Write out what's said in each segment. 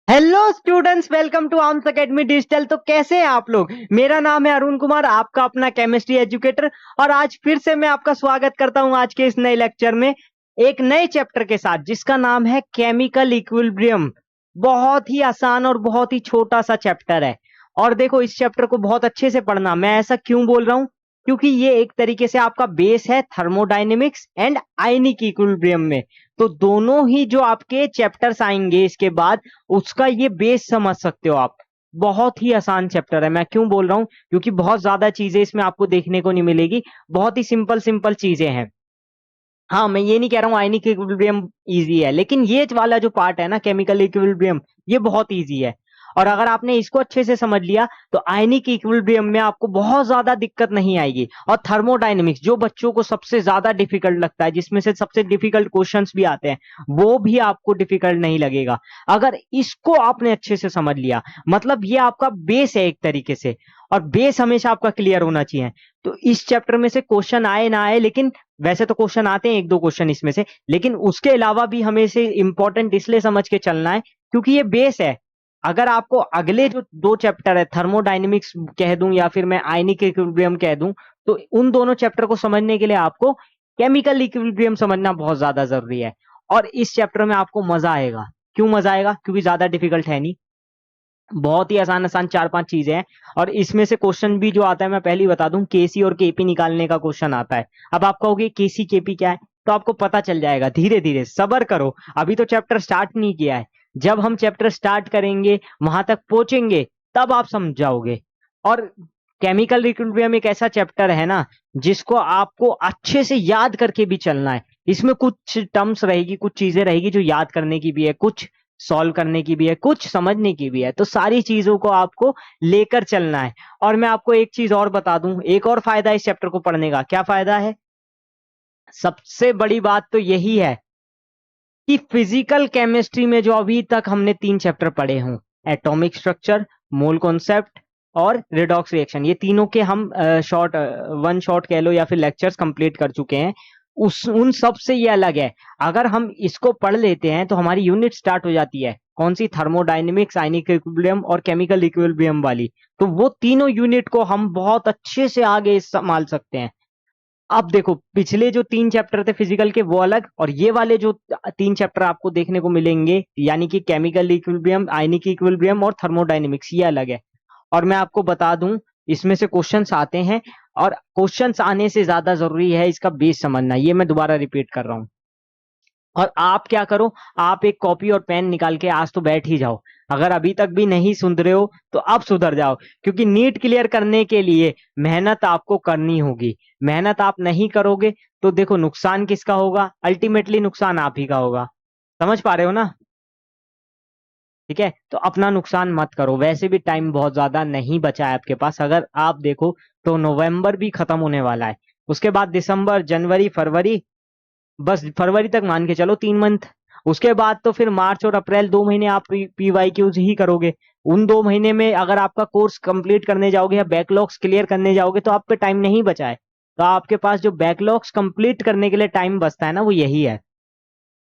Hello students, welcome to Arms Academy Digital. तो कैसे हैं आप लोग? मेरा नाम है अरुण कुमार, आपका अपना केमिस्ट्री एजुकेटर। और आज फिर से मैं आपका स्वागत करता हूं आज के इस नए लेक्चर में, एक नए चैप्टर के साथ जिसका नाम है केमिकल इक्विलिब्रियम। बहुत ही आसान और बहुत ही छोटा सा चैप्टर है। और देखो, इस चैप्टर को बहुत अच्छे से पढ़ना। मैं ऐसा क्यों बोल रहा हूं? क्योंकि ये एक तरीके से आपका बेस है थर्मोडायनेमिक्स एंड आयनिक इक्विलिब्रियम में। तो दोनों ही जो आपके चैप्टर्स आएंगे इसके बाद, उसका ये बेस समझ सकते हो आप। बहुत ही आसान चैप्टर है। मैं क्यों बोल रहा हूं? क्योंकि बहुत ज्यादा चीजें इसमें आपको देखने को नहीं मिलेगी। बहुत ही सिंपल सिंपल चीजें हैं। हाँ, मैं ये नहीं कह रहा हूँ आयनिक इक्विलिब्रियम इजी है, लेकिन ये वाला जो पार्ट है ना, केमिकल इक्विलिब्रियम, ये बहुत इजी है। और अगर आपने इसको अच्छे से समझ लिया तो आयनिक इक्विलिब्रियम में आपको बहुत ज्यादा दिक्कत नहीं आएगी। और थर्मोडायनेमिक्स जो बच्चों को सबसे ज्यादा डिफिकल्ट लगता है, जिसमें से सबसे डिफिकल्ट क्वेश्चंस भी आते हैं, वो भी आपको डिफिकल्ट नहीं लगेगा अगर इसको आपने अच्छे से समझ लिया। मतलब ये आपका बेस है एक तरीके से, और बेस हमेशा आपका क्लियर होना चाहिए। तो इस चैप्टर में से क्वेश्चन आए ना आए, लेकिन वैसे तो क्वेश्चन आते हैं एक दो क्वेश्चन इसमें से, लेकिन उसके अलावा भी हमें इसे इंपॉर्टेंट इसलिए समझ के चलना है क्योंकि ये बेस है। अगर आपको अगले जो दो चैप्टर है, थर्मोडायनेमिक्स कह दूं या फिर मैं आयनिक इक्विलिब्रियम कह दूं, तो उन दोनों चैप्टर को समझने के लिए आपको केमिकल इक्विलिब्रियम समझना बहुत ज्यादा जरूरी है। और इस चैप्टर में आपको मजा आएगा। क्यों मजा आएगा? क्योंकि ज्यादा डिफिकल्ट है नहीं, बहुत ही आसान आसान चार पांच चीजें हैं। और इसमें से क्वेश्चन भी जो आता है, मैं पहले ही बता दूं, केसी और केपी निकालने का क्वेश्चन आता है। अब आप कहोगे केसी केपी क्या है, तो आपको पता चल जाएगा धीरे धीरे। सबर करो, अभी तो चैप्टर स्टार्ट नहीं किया है। जब हम चैप्टर स्टार्ट करेंगे, वहां तक पहुंचेंगे, तब आप समझ जाओगे। और केमिकल इक्विलिब्रियम एक ऐसा चैप्टर है ना, जिसको आपको अच्छे से याद करके भी चलना है। इसमें कुछ टर्म्स रहेगी, कुछ चीजें रहेगी जो याद करने की भी है, कुछ सॉल्व करने की भी है, कुछ समझने की भी है। तो सारी चीजों को आपको लेकर चलना है। और मैं आपको एक चीज और बता दूं, एक और फायदा इस चैप्टर को पढ़ने का। क्या फायदा है? सबसे बड़ी बात तो यही है कि फिजिकल केमिस्ट्री में जो अभी तक हमने तीन चैप्टर पढ़े हों, एटॉमिक स्ट्रक्चर, मोल कॉन्सेप्ट और रिडॉक्स रिएक्शन, ये तीनों के हम शॉर्ट वन शॉट कह लो या फिर लेक्चर्स कंप्लीट कर चुके हैं। उस उन सब से ये अलग है। अगर हम इसको पढ़ लेते हैं तो हमारी यूनिट स्टार्ट हो जाती है। कौन सी? थर्मोडायनेमिक्स, आयनिक इक्विलिब्रियम और केमिकल इक्विलिब्रियम वाली। तो वो तीनों यूनिट को हम बहुत अच्छे से आगे संभाल सकते हैं। अब देखो, पिछले जो तीन चैप्टर थे फिजिकल के, वो अलग, और ये वाले जो तीन चैप्टर आपको देखने को मिलेंगे, यानी कि केमिकल इक्विलिब्रियम, आयनिक इक्विलिब्रियम और थर्मोडायनेमिक्स, ये अलग है। और मैं आपको बता दूं, इसमें से क्वेश्चंस आते हैं, और क्वेश्चंस आने से ज्यादा जरूरी है इसका बेस समझना। ये मैं दोबारा रिपीट कर रहा हूं। और आप क्या करो, आप एक कॉपी और पेन निकाल के आज तो बैठ ही जाओ। अगर अभी तक भी नहीं सुधरे हो तो अब सुधर जाओ, क्योंकि नीट क्लियर करने के लिए मेहनत आपको करनी होगी। मेहनत आप नहीं करोगे तो देखो, नुकसान किसका होगा? अल्टीमेटली नुकसान आप ही का होगा। समझ पा रहे हो ना? ठीक है, तो अपना नुकसान मत करो। वैसे भी टाइम बहुत ज्यादा नहीं बचा है आपके पास। अगर आप देखो तो नवंबर भी खत्म होने वाला है, उसके बाद दिसंबर, जनवरी, फरवरी, बस फरवरी तक मान के चलो 3 मंथ। उसके बाद तो फिर मार्च और अप्रैल 2 महीने आप PYQs ही करोगे। उन 2 महीने में अगर आपका कोर्स कंप्लीट करने जाओगे या बैकलॉग्स क्लियर करने जाओगे तो आप पे टाइम नहीं बचा है। तो आपके पास जो बैकलॉग्स कंप्लीट करने के लिए टाइम बचता है ना, वो यही है।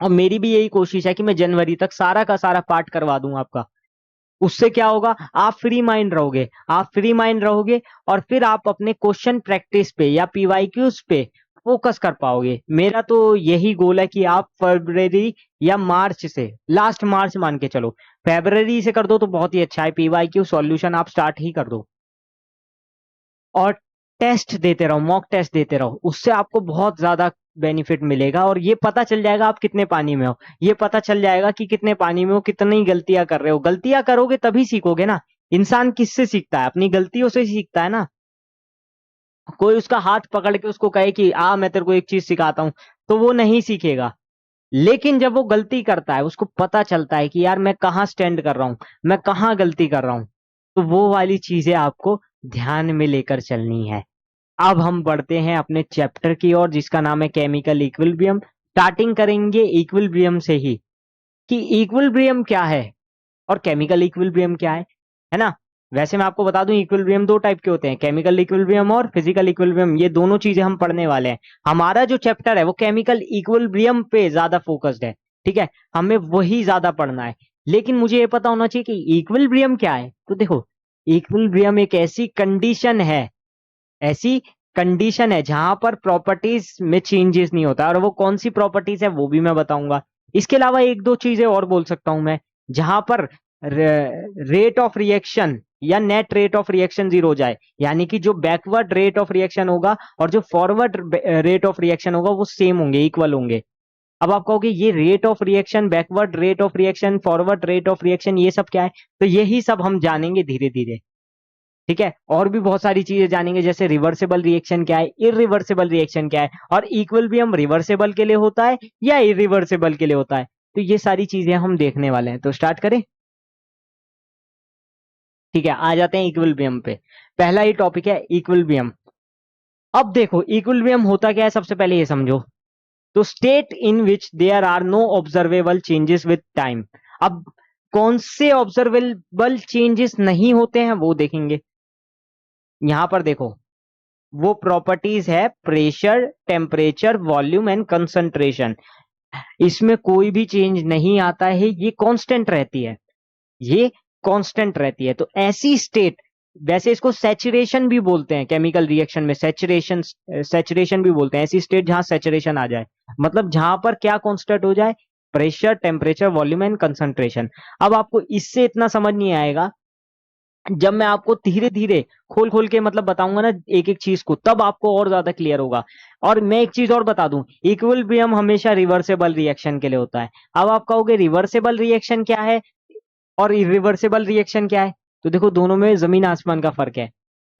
और मेरी भी यही कोशिश है कि मैं जनवरी तक सारा का सारा पार्ट करवा दूं आपका। उससे क्या होगा? आप फ्री माइंड रहोगे, आप फ्री माइंड रहोगे, और फिर आप अपने क्वेश्चन प्रैक्टिस पे या PYQs पे फोकस कर पाओगे। मेरा तो यही गोल है कि आप फरवरी या मार्च से, लास्ट मार्च मान के चलो, फरवरी से कर दो तो बहुत ही अच्छा है। PYQ सॉल्यूशन आप स्टार्ट ही कर दो, और टेस्ट देते रहो, मॉक टेस्ट देते रहो। उससे आपको बहुत ज्यादा बेनिफिट मिलेगा, और ये पता चल जाएगा आप कितने पानी में हो। ये पता चल जाएगा कि कितने पानी में हो, कितनी गलतियां कर रहे हो। गलतियां करोगे तभी सीखोगे ना। इंसान किससे सीखता है? अपनी गलतियों से सीखता है ना। कोई उसका हाथ पकड़ के उसको कहे कि आ मैं तेरे को एक चीज सिखाता हूं, तो वो नहीं सीखेगा। लेकिन जब वो गलती करता है, उसको पता चलता है कि यार मैं कहाँ स्टैंड कर रहा हूँ, मैं कहाँ गलती कर रहा हूँ, तो वो वाली चीजें आपको ध्यान में लेकर चलनी है। अब हम बढ़ते हैं अपने चैप्टर की ओर, जिसका नाम है केमिकल इक्विलिब्रियम। स्टार्टिंग करेंगे इक्विलिब्रियम से ही, कि इक्विलिब्रियम क्या है और केमिकल इक्विलिब्रियम क्या है ना। वैसे मैं आपको बता दूं, इक्विलिब्रियम दो टाइप के होते हैं, केमिकल इक्विलिब्रियम और फिजिकल इक्विलिब्रियम। ये दोनों चीजें हम पढ़ने वाले हैं। हमारा जो चैप्टर है वो केमिकल इक्विलिब्रियम पे ज्यादा फोकस्ड है। ठीक है, हमें वही ज्यादा पढ़ना है। लेकिन मुझे ये पता होना चाहिए कि इक्विलिब्रियम क्या है। तो देखो, इक्विलिब्रियम एक ऐसी कंडीशन है जहां पर प्रॉपर्टीज में चेंजेस नहीं होता, और वो कौन सी प्रॉपर्टीज है वो भी मैं बताऊंगा। इसके अलावा एक दो चीजें और बोल सकता हूं मैं, जहां पर रेट ऑफ रिएक्शन या net rate of reaction zero हो जाए, यानी कि जो बैकवर्ड रेट ऑफ रिएक्शन होगा और जो फॉरवर्ड रेट ऑफ रिएक्शन होगा वो सेम होंगे, इक्वल होंगे। अब आप कहोगे ये rate of reaction, backward rate of reaction, forward rate of reaction, ये सब क्या है? तो यही सब हम जानेंगे धीरे धीरे, ठीक है। और भी बहुत सारी चीजें जानेंगे, जैसे रिवर्सिबल रिएक्शन क्या है, इरिवर्सिबल रिएक्शन क्या है, और इक्विलिब्रियम रिवर्सिबल के लिए होता है या इरिवर्सिबल के लिए होता है। तो ये सारी चीजें हम देखने वाले हैं, तो स्टार्ट करें। ठीक है, आ जाते हैं इक्विलिब्रियम पे। पहला ही टॉपिक है इक्विलिब्रियम। अब देखो इक्विलिब्रियम होता क्या है, सबसे पहले ये समझो। तो state in which there are no observable changes with time. अब कौन से ऑब्जर्वेबल चेंजेस नहीं होते हैं वो देखेंगे। यहां पर देखो, वो प्रॉपर्टीज है pressure, temperature, volume and concentration. इसमें कोई भी चेंज नहीं आता है, ये कांस्टेंट रहती है, ये कांस्टेंट रहती है। तो ऐसी स्टेट, वैसे इसको सैचुरेशन भी बोलते हैं, केमिकल रिएक्शन में सैचुरेशन सैचुरेशन भी बोलते हैं, ऐसी स्टेट जहां सैचुरेशन आ जाए, मतलब जहां पर क्या कांस्टेंट हो जाए, pressure, temperature, volume and concentration. अब आपको इससे इतना समझ नहीं आएगा, जब मैं आपको धीरे धीरे खोल खोल के मतलब बताऊंगा ना एक एक चीज को, तब आपको और ज्यादा क्लियर होगा। और मैं एक चीज और बता दूं, इक्विलिब्रियम हमेशा रिवर्सेबल रिएक्शन के लिए होता है। अब आप कहोगे रिवर्सेबल रिएक्शन क्या है और इरिवर्सेबल रिएक्शन क्या है? तो देखो, दोनों में जमीन आसमान का फर्क है।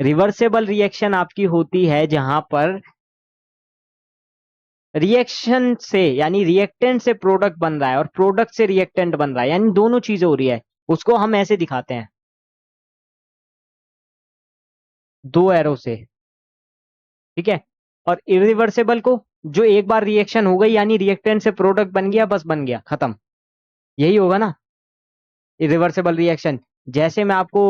रिवर्सेबल रिएक्शन आपकी होती है जहां पर रिएक्शन से, यानी रिएक्टेंट से प्रोडक्ट बन रहा है और प्रोडक्ट से रिएक्टेंट बन रहा है, यानी दोनों चीजें हो रही है। उसको हम ऐसे दिखाते हैं, दो एरो से, ठीक है। और इरिवर्सेबल को, जो एक बार रिएक्शन हो गई यानी रिएक्टेंट से प्रोडक्ट बन गया, बस बन गया, खत्म, यही होगा ना इरिवर्सेबल रिएक्शन। जैसे मैं आपको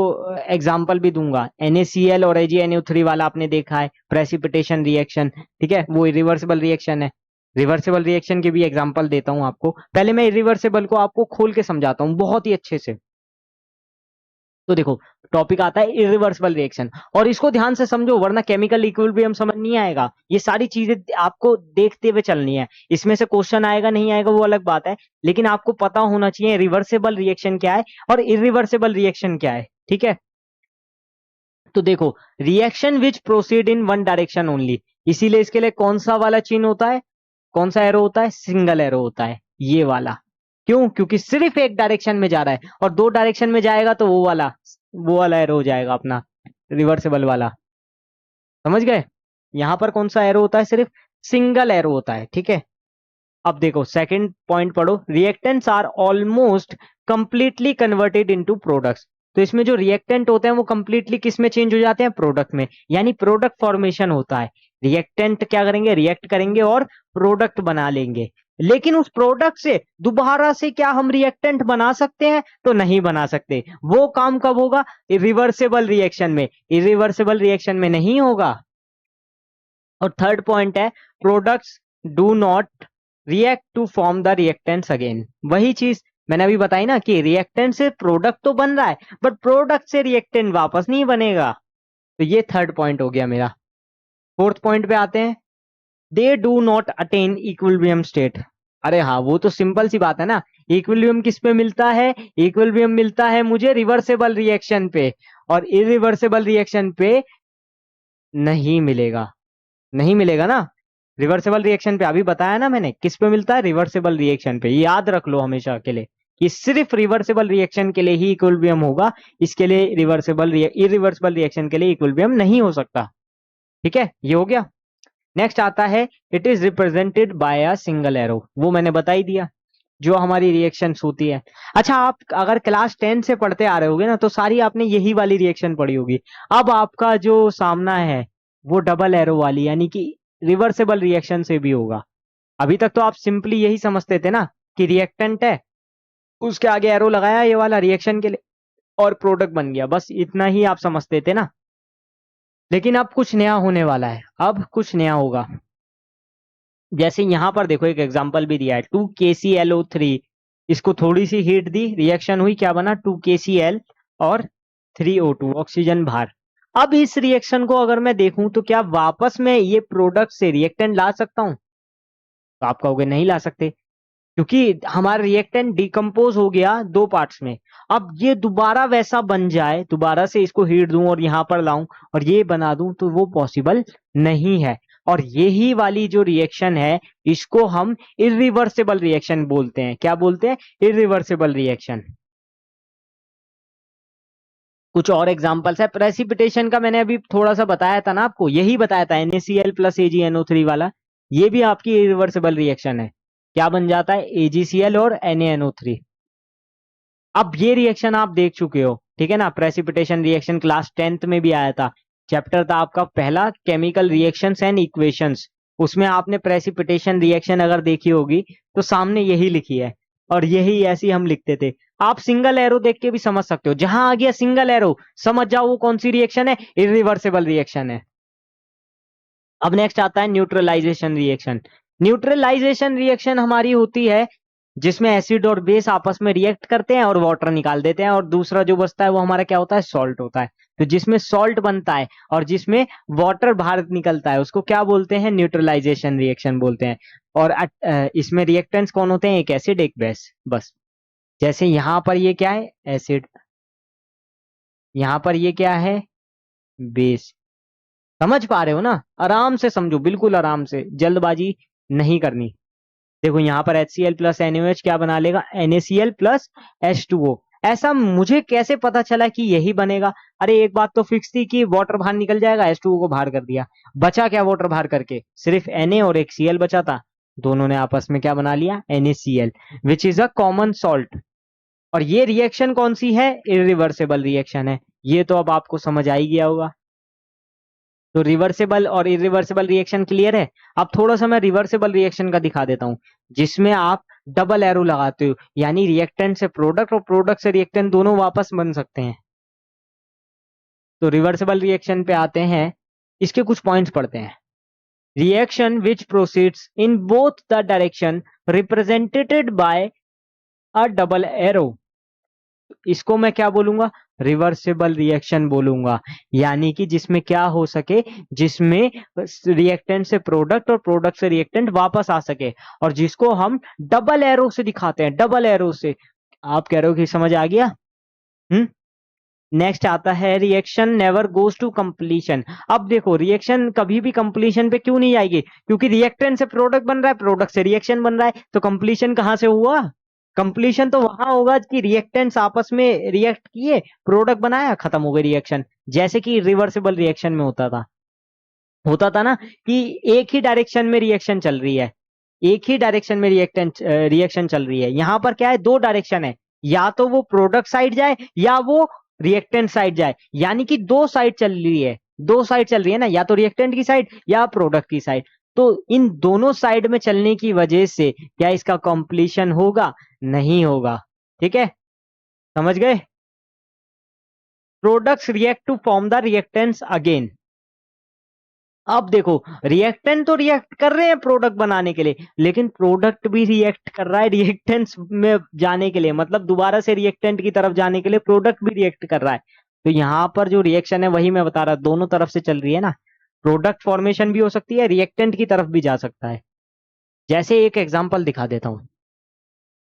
एग्जांपल भी दूंगा, NaCl और AgNO3 वाला आपने देखा है, प्रेसिपिटेशन रिएक्शन, ठीक है, वो इरिवर्सेबल रिएक्शन है। रिवर्सेबल रिएक्शन के भी एग्जांपल देता हूं आपको। पहले मैं इरिवर्सेबल को आपको खोल के समझाता हूं बहुत ही अच्छे से। तो देखो, टॉपिक आता है इरिवर्सिबल रिएक्शन, और इसको ध्यान से समझो वरना केमिकल इक्विलिब्रियम समझ नहीं आएगा। ये सारी चीजें आपको देखते हुए चलनी है, इसमें से क्वेश्चन आएगा नहीं आएगा वो अलग बात है, लेकिन आपको पता होना चाहिए रिवर्सिबल रिएक्शन क्या है और इरिवर्सिबल रिएक्शन क्या है, ठीक है। तो देखो, reaction which proceed in one direction only, इसीलिए इसके लिए कौन सा वाला चिन्ह होता है, कौन सा एरो होता है, सिंगल एरो होता है, ये वाला। क्यों? क्योंकि सिर्फ एक डायरेक्शन में जा रहा है, और दो डायरेक्शन में जाएगा तो वो वाला एरो हो जाएगा अपना रिवर्सेबल वाला। समझ गए? यहां पर कौन सा एरो होता है, सिर्फ सिंगल एरो होता है, ठीक है। अब देखो सेकंड पॉइंट पढ़ो, reactants are almost completely converted into products. तो इसमें जो रिएक्टेंट होते हैं वो कंप्लीटली किस में चेंज हो जाते हैं, प्रोडक्ट में, यानी प्रोडक्ट फॉर्मेशन होता है। रिएक्टेंट क्या करेंगे, रिएक्ट करेंगे और प्रोडक्ट बना लेंगे। लेकिन उस प्रोडक्ट से दोबारा से क्या हम रिएक्टेंट बना सकते हैं? तो नहीं बना सकते। वो काम कब होगा, इरिवर्सेबल रिएक्शन में, इरिवर्सेबल रिएक्शन में नहीं होगा। और थर्ड पॉइंट है, products do not react to form the reactants again. वही चीज मैंने अभी बताई ना कि रिएक्टेंट से प्रोडक्ट तो बन रहा है, बट प्रोडक्ट से रिएक्टेंट वापस नहीं बनेगा। तो ये थर्ड पॉइंट हो गया मेरा। फोर्थ पॉइंट पे आते हैं, they do not attain equilibrium state. अरे हाँ, वो तो सिंपल सी बात है ना। इक्विलिब्रियम किस पे मिलता है, इक्विलिब्रियम मिलता है मुझे रिवर्सेबल रिएक्शन पे, और इरिवर्सेबल रिएक्शन पे नहीं मिलेगा, नहीं मिलेगा ना। रिवर्सेबल रिएक्शन पे अभी बताया ना मैंने, किस पे मिलता है, रिवर्सेबल रिएक्शन पे। याद रख लो हमेशा के लिए कि सिर्फ रिवर्सेबल रिएक्शन के लिए ही इक्विलिब्रियम होगा, इसके लिए इरिवर्सेबल रिएक्शन के लिए इक्विलिब्रियम नहीं हो सकता, ठीक है। ये हो गया। नेक्स्ट आता है, it is represented by a single arrow, वो मैंने बता ही दिया, जो हमारी रिएक्शंस होती है। अच्छा, आप अगर क्लास 10 से पढ़ते आ रहे होगे ना, तो सारी आपने यही वाली रिएक्शन पढ़ी होगी। अब आपका जो सामना है वो डबल एरो वाली, यानी कि रिवर्सेबल रिएक्शन से भी होगा। अभी तक तो आप सिंपली यही समझते थे ना कि रिएक्टेंट है, उसके आगे एरो लगाया ये वाला रिएक्शन के लिए, और प्रोडक्ट बन गया, बस इतना ही आप समझते थे ना। लेकिन अब कुछ नया होने वाला है, अब कुछ नया होगा। जैसे यहां पर देखो एक एग्जांपल भी दिया है, 2KClO3 इसको थोड़ी सी हीट दी, रिएक्शन हुई, क्या बना 2KCl और 3O2 ऑक्सीजन बाहर। अब इस रिएक्शन को अगर मैं देखूं तो क्या वापस मैं ये प्रोडक्ट से रिएक्टेंट ला सकता हूं? तो आप कहोगे नहीं ला सकते, क्योंकि हमारा रिएक्टेंट डिकम्पोज हो गया दो पार्ट्स में। अब ये दोबारा वैसा बन जाए, दोबारा से इसको हीट दूं और यहां पर लाऊं और ये बना दूं, तो वो पॉसिबल नहीं है। और यही वाली जो रिएक्शन है, इसको हम इरिवर्सिबल रिएक्शन बोलते हैं। क्या बोलते हैं? Irreversible reaction. कुछ और एग्जांपल्स है प्रेसिपिटेशन का, मैंने अभी थोड़ा सा बताया था ना आपको, यही बताया था NaCl प्लस AgNO3 वाला, ये भी आपकी इरिवर्सिबल रिएक्शन है। क्या बन जाता है? AgCl और NaNO3। अब ये रिएक्शन आप देख चुके हो, ठीक है ना। प्रेसिपिटेशन रिएक्शन क्लास 10th में भी आया था, चैप्टर था आपका पहला, केमिकल रिएक्शंस एंड इक्वेशंस। उसमें आपने प्रेसिपिटेशन रिएक्शन अगर देखी होगी तो सामने यही लिखी है, और यही ऐसी हम लिखते थे। आप सिंगल एरो देख के भी समझ सकते हो, जहां आ गया सिंगल एरो समझ जाओ वो कौन सी रिएक्शन है, इरिवर्सिबल रिएक्शन है। अब नेक्स्ट आता है न्यूट्रलाइजेशन रिएक्शन। न्यूट्रलाइजेशन रिएक्शन हमारी होती है जिसमें एसिड और बेस आपस में रिएक्ट करते हैं और वाटर निकाल देते हैं, और दूसरा जो बचता है वो हमारा क्या होता है? सॉल्ट होता है। तो जिसमें सॉल्ट बनता है और जिसमें वाटर बाहर निकलता है उसको क्या बोलते हैं? न्यूट्रलाइजेशन रिएक्शन बोलते हैं। और इसमें रिएक्टेंट्स कौन होते हैं? एक एसिड एक बेस, बस। जैसे यहां पर ये क्या है? एसिड। यहां पर ये क्या है? बेस। समझ पा रहे हो ना? आराम से समझो, बिल्कुल आराम से, जल्दबाजी नहीं करनी। देखो यहाँ पर HCl प्लस NaOH क्या बना लेगा? NaCl plus H2O। ऐसा मुझे कैसे पता चला कि यही बनेगा? अरे एक बात तो फिक्स थी कि वाटर बाहर निकल जाएगा, H2O को बाहर कर दिया, बचा क्या वाटर बाहर करके? सिर्फ Na और एक Cl बचा था, दोनों ने आपस में क्या बना लिया? NaCl, which is a common salt. और ये रिएक्शन कौन सी है? इरिवर्सिबल रिएक्शन है। ये तो अब आपको समझ आ ही गया होगा। तो रिवर्सिबल और इरिवर्सिबल रिएक्शन क्लियर है। अब थोड़ा सा मैं रिवर्सिबल रिएक्शन का दिखा देता हूं, जिसमें आप डबल एरो लगाते हो, यानी रिएक्टेंट से प्रोडक्ट और प्रोडक्ट से रिएक्टेंट दोनों वापस बन सकते हैं। तो रिवर्सिबल रिएक्शन पे आते हैं, इसके कुछ पॉइंट्स पढ़ते हैं। Reaction which proceeds in both the direction represented by a double arrow, इसको मैं क्या बोलूंगा? रिवर्सिबल रिएक्शन बोलूंगा। यानी कि जिसमें क्या हो सके, जिसमें रिएक्टेंट से प्रोडक्ट और प्रोडक्ट से रिएक्टेंट वापस आ सके, और जिसको हम डबल एरो से दिखाते हैं, डबल एरो से। आप कह रहे हो कि समझ आ गया? हम्म। नेक्स्ट आता है reaction never goes to completion. अब देखो रिएक्शन कभी भी कंप्लीशन पे क्यों नहीं आएगी? क्योंकि रिएक्टेंट से प्रोडक्ट बन रहा है, प्रोडक्ट से रिएक्शन बन रहा है, तो कंप्लीशन कहां से हुआ? कंप्लीशन तो वहां होगा कि रिएक्टेंट्स आपस में रिएक्ट किए, प्रोडक्ट बनाया, खत्म हो गई रिएक्शन। जैसे कि रिवर्सिबल रिएक्शन में होता था ना, कि एक ही डायरेक्शन में रिएक्शन चल रही है, एक ही डायरेक्शन में रिएक्शन चल रही है। यहां पर क्या है? दो डायरेक्शन है, या तो वो प्रोडक्ट साइड जाए या वो रिएक्टेंट साइड जाए, यानी कि दो साइड चल रही है, दो साइड चल रही है ना, या तो रिएक्टेंट की साइड या प्रोडक्ट की साइड। तो इन दोनों साइड में चलने की वजह से क्या इसका कंप्लीशन होगा? नहीं होगा। ठीक है, समझ गए? Products react to form the reactants again. अब देखो, रिएक्टेंट तो रिएक्ट कर रहे हैं प्रोडक्ट बनाने के लिए, लेकिन प्रोडक्ट भी रिएक्ट कर रहा है रिएक्टेंट्स में जाने के लिए, मतलब दोबारा से रिएक्टेंट की तरफ जाने के लिए प्रोडक्ट भी रिएक्ट कर रहा है। तो यहां पर जो रिएक्शन है वही मैं बता रहा, दोनों तरफ से चल रही है ना, प्रोडक्ट फॉर्मेशन भी हो सकती है, रिएक्टेंट की तरफ भी जा सकता है। जैसे एक एग्जांपल दिखा देता हूं,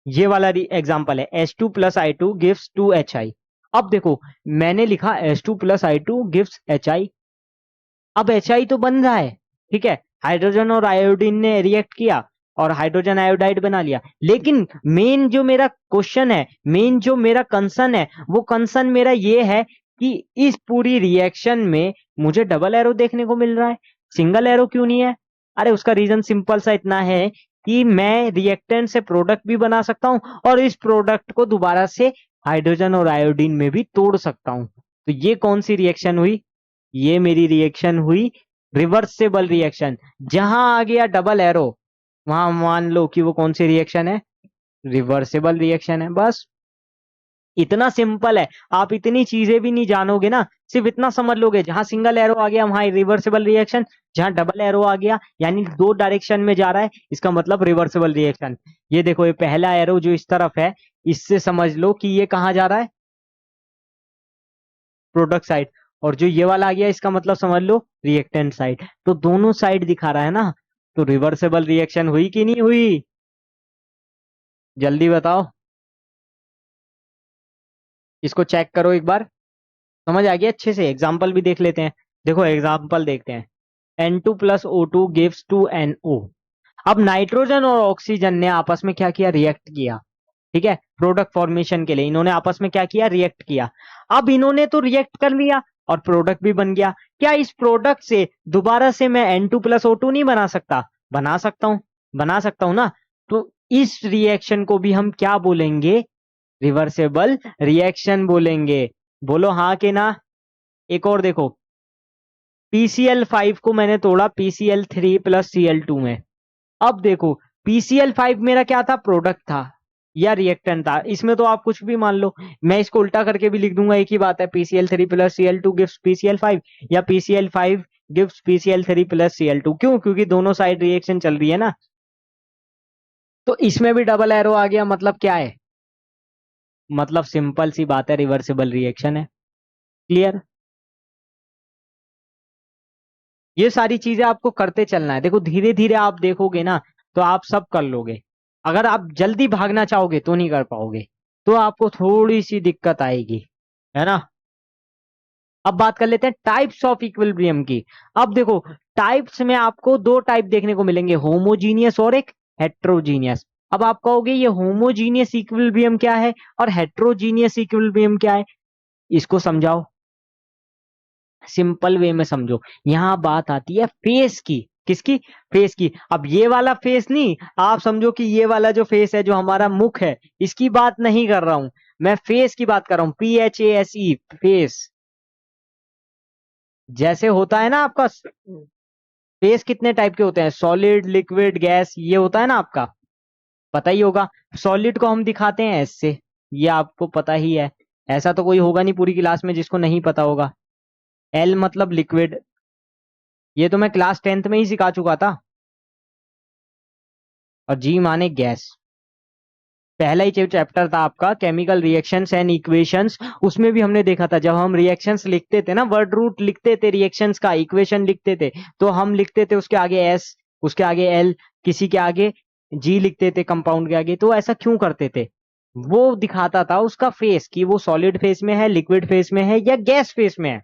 ये वाला एग्जांपल है H2 + I2 गिव्स 2HI। अब देखो, मैंने लिखा H2 + I2 गिव्स HI। अब HI तो बन रहा है, ठीक है, हाइड्रोजन और आयोडीन ने रिएक्ट किया और हाइड्रोजन आयोडाइड बना लिया। लेकिन मेन जो मेरा क्वेश्चन है, मेन जो मेरा कंसर्न है, वो कंसर्न मेरा ये है कि इस पूरी रिएक्शन में मुझे डबल एरो देखने को मिल रहा है, सिंगल एरो क्यों नहीं है? अरे उसका रीजन सिंपल सा इतना है कि मैं रिएक्टेंट से प्रोडक्ट भी बना सकता हूं और इस प्रोडक्ट को दोबारा से हाइड्रोजन और आयोडीन में भी तोड़ सकता हूं। तो ये कौन सी रिएक्शन हुई? ये मेरी रिएक्शन हुई रिवर्सिबल रिएक्शन। जहां आ गया डबल एरो, वहां मान लो कि वो कौन सी रिएक्शन है? रिवर्सिबल रिएक्शन है, बस। इतना सिंपल है, आप इतनी चीजें भी नहीं जानोगे ना, सिर्फ इतना समझ लोगे, जहां सिंगल एरो आ गया वहां रिवर्सिबल रिएक्शन, जहां डबल एरो आ गया यानी दो डायरेक्शन में जा रहा है, इसका मतलब रिवर्सिबल रिएक्शन। ये देखो, ये पहला एरो जो इस तरफ है, इससे समझ लो कि ये कहाँ जा रहा है, प्रोडक्ट साइड, और जो ये वाला आ गया इसका मतलब समझ लो रिएक्टेंट साइड। तो दोनों साइड दिखा रहा है ना, तो रिवर्सिबल रिएक्शन हुई कि नहीं हुई, जल्दी बताओ। इसको चेक करो एक बार, समझ आ गया अच्छे से, एग्जाम्पल भी देख लेते हैं। देखो एग्जाम्पल देखते हैं, N2 plus O2 gives to NO। अब नाइट्रोजन और ऑक्सीजन ने आपस में क्या किया, रिएक्ट किया, ठीक है, प्रोडक्ट फॉर्मेशन के लिए इन्होंने आपस में क्या किया, रिएक्ट किया। अब इन्होंने तो रिएक्ट कर लिया और प्रोडक्ट भी बन गया, क्या इस प्रोडक्ट से दोबारा से मैं N2 प्लस O2 नहीं बना सकता, बना सकता हूं, बना सकता हूं ना। तो इस रिएक्शन को भी हम क्या बोलेंगे, रिवर्सेबल रिएक्शन बोलेंगे। बोलो हाँ कि ना। एक और देखो, PCl5 को मैंने तोड़ा PCl3 प्लस Cl2 में। अब देखो, PCl5 मेरा क्या था, प्रोडक्ट था या रिएक्टेंट था, इसमें तो आप कुछ भी मान लो, मैं इसको उल्टा करके भी लिख दूंगा, एक ही बात है, PCl3 plus Cl2 gives PCl5, या PCl5 gives PCl3 plus Cl2। क्यों, क्योंकि दोनों साइड रिएक्शन चल रही है ना। तो इसमें भी डबल एरो आ गया, मतलब क्या है, मतलब सिंपल सी बात है, रिवर्सिबल रिएक्शन है। क्लियर। ये सारी चीजें आपको करते चलना है, देखो धीरे धीरे आप देखोगे ना तो आप सब कर लोगे। अगर आप जल्दी भागना चाहोगे तो नहीं कर पाओगे, तो आपको थोड़ी सी दिक्कत आएगी, है ना। अब बात कर लेते हैं टाइप्स ऑफ इक्विलिब्रियम की। अब देखो, टाइप्स में आपको दो टाइप देखने को मिलेंगे, होमोजीनियस और एक हेट्रोजीनियस। अब आप कहोगे ये होमोजीनियस इक्विलिब्रियम क्या है और हेट्रोजीनियस इक्विलिब्रियम क्या है, इसको समझाओ, सिंपल वे में समझो। यहां बात आती है फेस की, किसकी, फेस की। अब ये वाला फेस नहीं, आप समझो कि ये वाला जो फेस है, जो हमारा मुख है, इसकी बात नहीं कर रहा हूं मैं, फेस की बात कर रहा हूं, PHASE, फेस। जैसे होता है ना आपका फेस, कितने टाइप के होते हैं, सॉलिड, लिक्विड, गैस, ये होता है ना आपका, पता ही होगा। सॉलिड को हम दिखाते हैं एस से, ये आपको पता ही है, ऐसा तो कोई होगा नहीं पूरी क्लास में जिसको नहीं पता होगा। L मतलब लिक्विड, ये तो मैं क्लास 10th में ही सिखा चुका था। और G माने गैस, पहला ही चैप्टर था आपका केमिकल रिएक्शंस एंड इक्वेशंस, उसमें भी हमने देखा था, जब हम रिएक्शंस लिखते थे ना, वर्ड रूट लिखते थे रिएक्शंस का, इक्वेशन लिखते थे, तो हम लिखते थे उसके आगे S, उसके आगे L, किसी के आगे G लिखते थे, कंपाउंड के आगे। तो ऐसा क्यों करते थे, वो दिखाता था उसका फेस, कि वो सॉलिड फेस में है, लिक्विड फेस में है या गैस फेस में है।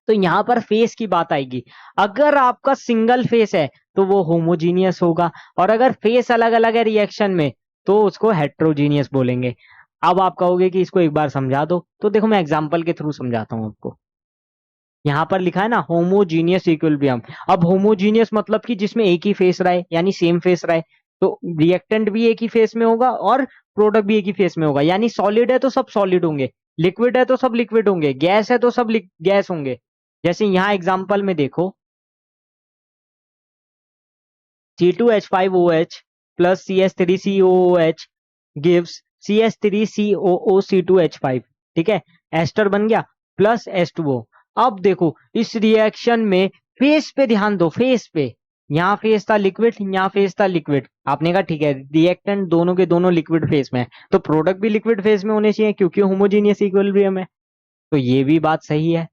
तो यहां पर फेस की बात आएगी, अगर आपका सिंगल फेस है तो वो होमोजीनियस होगा, और अगर फेस अलग अलग है रिएक्शन में तो उसको हेट्रोजीनियस बोलेंगे। अब आप कहोगे कि इसको एक बार समझा दो, तो देखो मैं एग्जांपल के थ्रू समझाता हूं आपको। यहां पर लिखा है ना होमोजीनियस इक्विलिब्रियम। अब होमोजीनियस मतलब कि जिसमें एक ही फेस रहा है, यानी सेम फेस रहा है, तो रिएक्टेंट भी एक ही फेस में होगा और प्रोडक्ट भी एक ही फेस में होगा, यानी सॉलिड है तो सब सॉलिड होंगे, लिक्विड है तो सब लिक्विड होंगे, गैस है तो सब गैस होंगे। जैसे यहां एग्जांपल में देखो, C2H5OH plus CH3COOH gives CH3COOC2H5, ठीक है, एस्टर बन गया, प्लस H2O। अब देखो इस रिएक्शन में फेस पे ध्यान दो, फेस पे, यहाँ फेस था लिक्विड, यहाँ फेस था लिक्विड, आपने कहा ठीक है रिएक्टेंट दोनों के दोनों लिक्विड फेस में है, तो प्रोडक्ट भी लिक्विड फेस में होने चाहिए क्योंकि होमोजीनियस इक्विलिब्रियम है। तो ये भी बात सही है।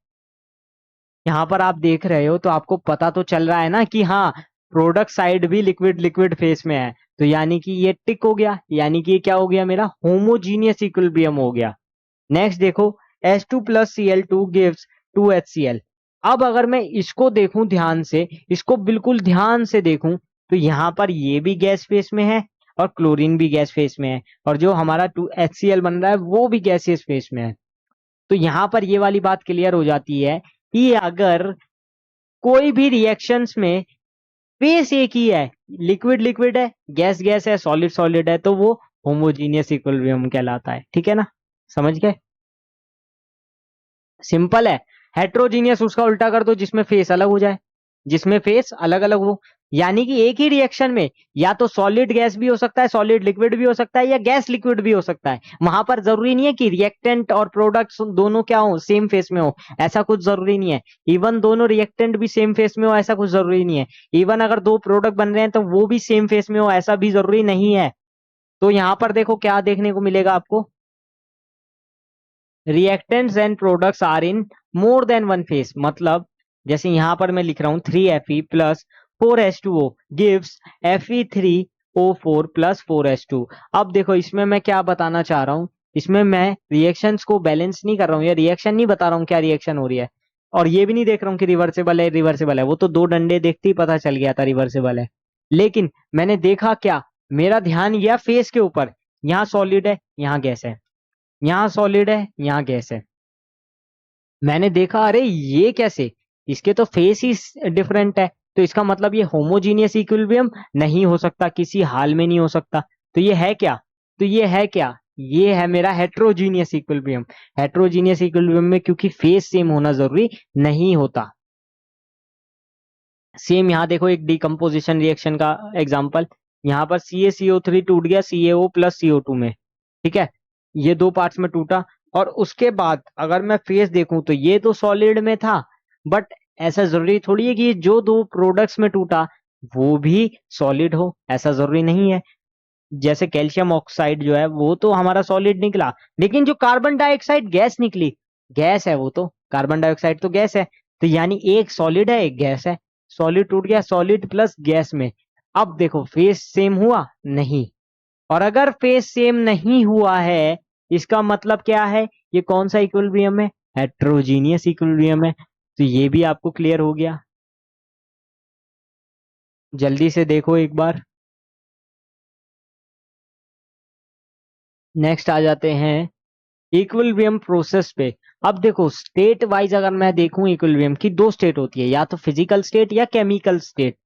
यहाँ पर आप देख रहे हो तो आपको पता तो चल रहा है ना कि हाँ, प्रोडक्ट साइड भी लिक्विड लिक्विड फेस में है, तो यानी कि ये टिक हो गया, यानी कि ये क्या हो गया, मेरा होमोजीनियस इक्विलिब्रियम हो गया। नेक्स्ट देखो, H2 plus Cl2 gives 2HCl। अब अगर मैं इसको देखूं ध्यान से, इसको बिल्कुल ध्यान से देखूं, तो यहाँ पर ये भी गैस फेस में है और क्लोरीन भी गैस फेस में है, और जो हमारा 2HCl बन रहा है वो भी गैसियस फेस में है। तो यहां पर ये वाली बात क्लियर हो जाती है कि अगर कोई भी रिएक्शंस में फेस एक ही है, लिक्विड लिक्विड है, गैस गैस है, सॉलिड सॉलिड है, तो वो होमोजीनियस इक्विलिब्रियम कहलाता है, ठीक है ना, समझ गए, सिंपल है। हेट्रोजीनियस उसका उल्टा कर दो, जिसमें फेस अलग हो जाए, जिसमें फेस अलग अलग हो, यानी कि एक ही रिएक्शन में या तो सॉलिड गैस भी हो सकता है, सॉलिड लिक्विड भी हो सकता है, या गैस लिक्विड भी हो सकता है। वहां पर जरूरी नहीं है कि रिएक्टेंट और प्रोडक्ट्स दोनों क्या हो, सेम फेस में हो, ऐसा कुछ जरूरी नहीं है। इवन दोनों रिएक्टेंट भी सेम फेस में हो, ऐसा कुछ जरूरी नहीं है। इवन अगर दो प्रोडक्ट बन रहे हैं तो वो भी सेम फेस में हो, ऐसा भी जरूरी नहीं है। तो यहाँ पर देखो क्या देखने को मिलेगा आपको, reactants and products are in more than one phase. मतलब जैसे यहां पर मैं लिख रहा हूं 3Fe plus 4H2O gives Fe3O4 plus 4H2। अब देखो इसमें मैं क्या बताना चाह रहा हूं, इसमें मैं रिएक्शंस को बैलेंस नहीं कर रहा हूं, या रिएक्शन नहीं बता रहा हूं क्या रिएक्शन हो रही है, और ये भी नहीं देख रहा हूं कि रिवर्सिबल है रिवर्सिबल है, वो तो दो डंडे देखते ही पता चल गया था रिवर्सिबल है। लेकिन मैंने देखा क्या, मेरा ध्यान गया फेस के ऊपर, यहाँ सॉलिड है यहाँ गैस है, यहाँ सॉलिड है यहाँ गैस है। मैंने देखा अरे ये कैसे, इसके तो फेस ही डिफरेंट है, तो इसका मतलब ये होमोजीनियस इक्विलिब्रियम नहीं हो सकता, किसी हाल में नहीं हो सकता। तो ये है क्या, तो ये है क्या, ये है मेरा हेट्रोजीनियस इक्विलिब्रियम। हेट्रोजीनियस इक्विलिब्रियम में क्योंकि फेस सेम होना जरूरी नहीं होता। सेम यहाँ देखो एक डिकम्पोजिशन रिएक्शन का एग्जांपल, यहाँ पर CaCO3 टूट गया CaO प्लस CO2 में, ठीक है, ये दो पार्ट्स में टूटा। और उसके बाद अगर मैं फेस देखूं तो ये तो सॉलिड में था, बट ऐसा जरूरी थोड़ी है कि जो दो प्रोडक्ट्स में टूटा वो भी सॉलिड हो, ऐसा जरूरी नहीं है। जैसे कैल्शियम ऑक्साइड जो है वो तो हमारा सॉलिड निकला, लेकिन जो कार्बन डाइऑक्साइड गैस निकली, गैस है वो तो, कार्बन डाइऑक्साइड तो गैस है, तो यानी एक सॉलिड है एक गैस है। सॉलिड टूट गया सॉलिड प्लस गैस में। अब देखो फेस सेम हुआ नहीं, और अगर फेस सेम नहीं हुआ है इसका मतलब क्या है, ये कौन सा इक्विलिब्रियम है, हेट्रोजीनियस इक्विलिब्रियम है। तो ये भी आपको क्लियर हो गया। जल्दी से देखो एक बार, नेक्स्ट आ जाते हैं इक्विलिब्रियम प्रोसेस पे। अब देखो स्टेट वाइज अगर मैं देखूं, इक्विलिब्रियम की दो स्टेट होती है, या तो फिजिकल स्टेट या केमिकल स्टेट।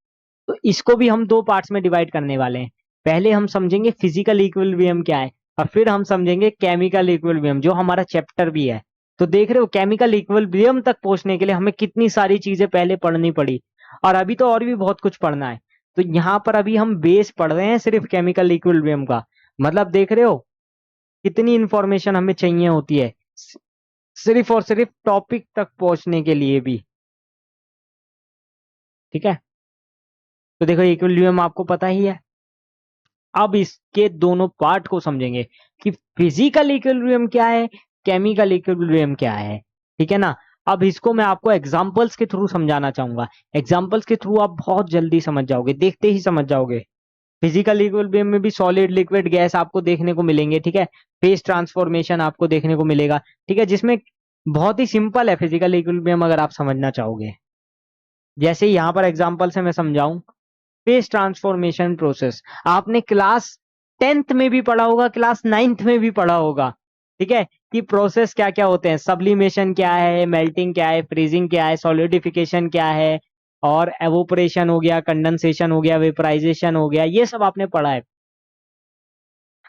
तो इसको भी हम दो पार्ट्स में डिवाइड करने वाले हैं। पहले हम समझेंगे फिजिकल इक्विलिब्रियम क्या है, और फिर हम समझेंगे केमिकल इक्विलिब्रियम, जो हमारा चैप्टर भी है। तो देख रहे हो केमिकल इक्विलिब्रियम तक पहुंचने के लिए हमें कितनी सारी चीजें पहले पढ़नी पड़ी, और अभी तो और भी बहुत कुछ पढ़ना है। तो यहाँ पर अभी हम बेस पढ़ रहे हैं सिर्फ केमिकल इक्विलिब्रियम का। मतलब देख रहे हो कितनी इंफॉर्मेशन हमें चाहिए होती है सिर्फ और सिर्फ टॉपिक तक पहुंचने के लिए भी, ठीक है। तो देखो इक्विलिब्रियम आपको पता ही है। अब इसके दोनों पार्ट को समझेंगे कि फिजिकल इक्विलिब्रियम क्या है, केमिकल इक्विलिब्रियम क्या है, ठीक है ना। अब इसको मैं आपको एग्जांपल्स के थ्रू समझाना चाहूंगा। एग्जांपल्स के थ्रू आप बहुत जल्दी समझ जाओगे, देखते ही समझ जाओगे। फिजिकल इक्विलिब्रियम में भी सॉलिड लिक्विड गैस आपको देखने को मिलेंगे, ठीक है। फेस ट्रांसफॉर्मेशन आपको देखने को मिलेगा, ठीक है, जिसमें बहुत ही सिंपल है फिजिकल इक्विलिब्रियम अगर आप समझना चाहोगे। जैसे यहाँ पर एग्जांपल से मैं समझाऊं, फेस ट्रांसफॉर्मेशन प्रोसेस आपने क्लास 10th में भी पढ़ा होगा, क्लास 9th में भी पढ़ा होगा, ठीक है, कि प्रोसेस क्या क्या होते हैं, सब्लिमेशन क्या है, मेल्टिंग क्या है, फ्रीजिंग क्या है, सॉलिडिफिकेशन क्या है, और एवोपरेशन हो गया, कंडेंसेशन हो गया, वेपराइजेशन हो गया, ये सब आपने पढ़ा है।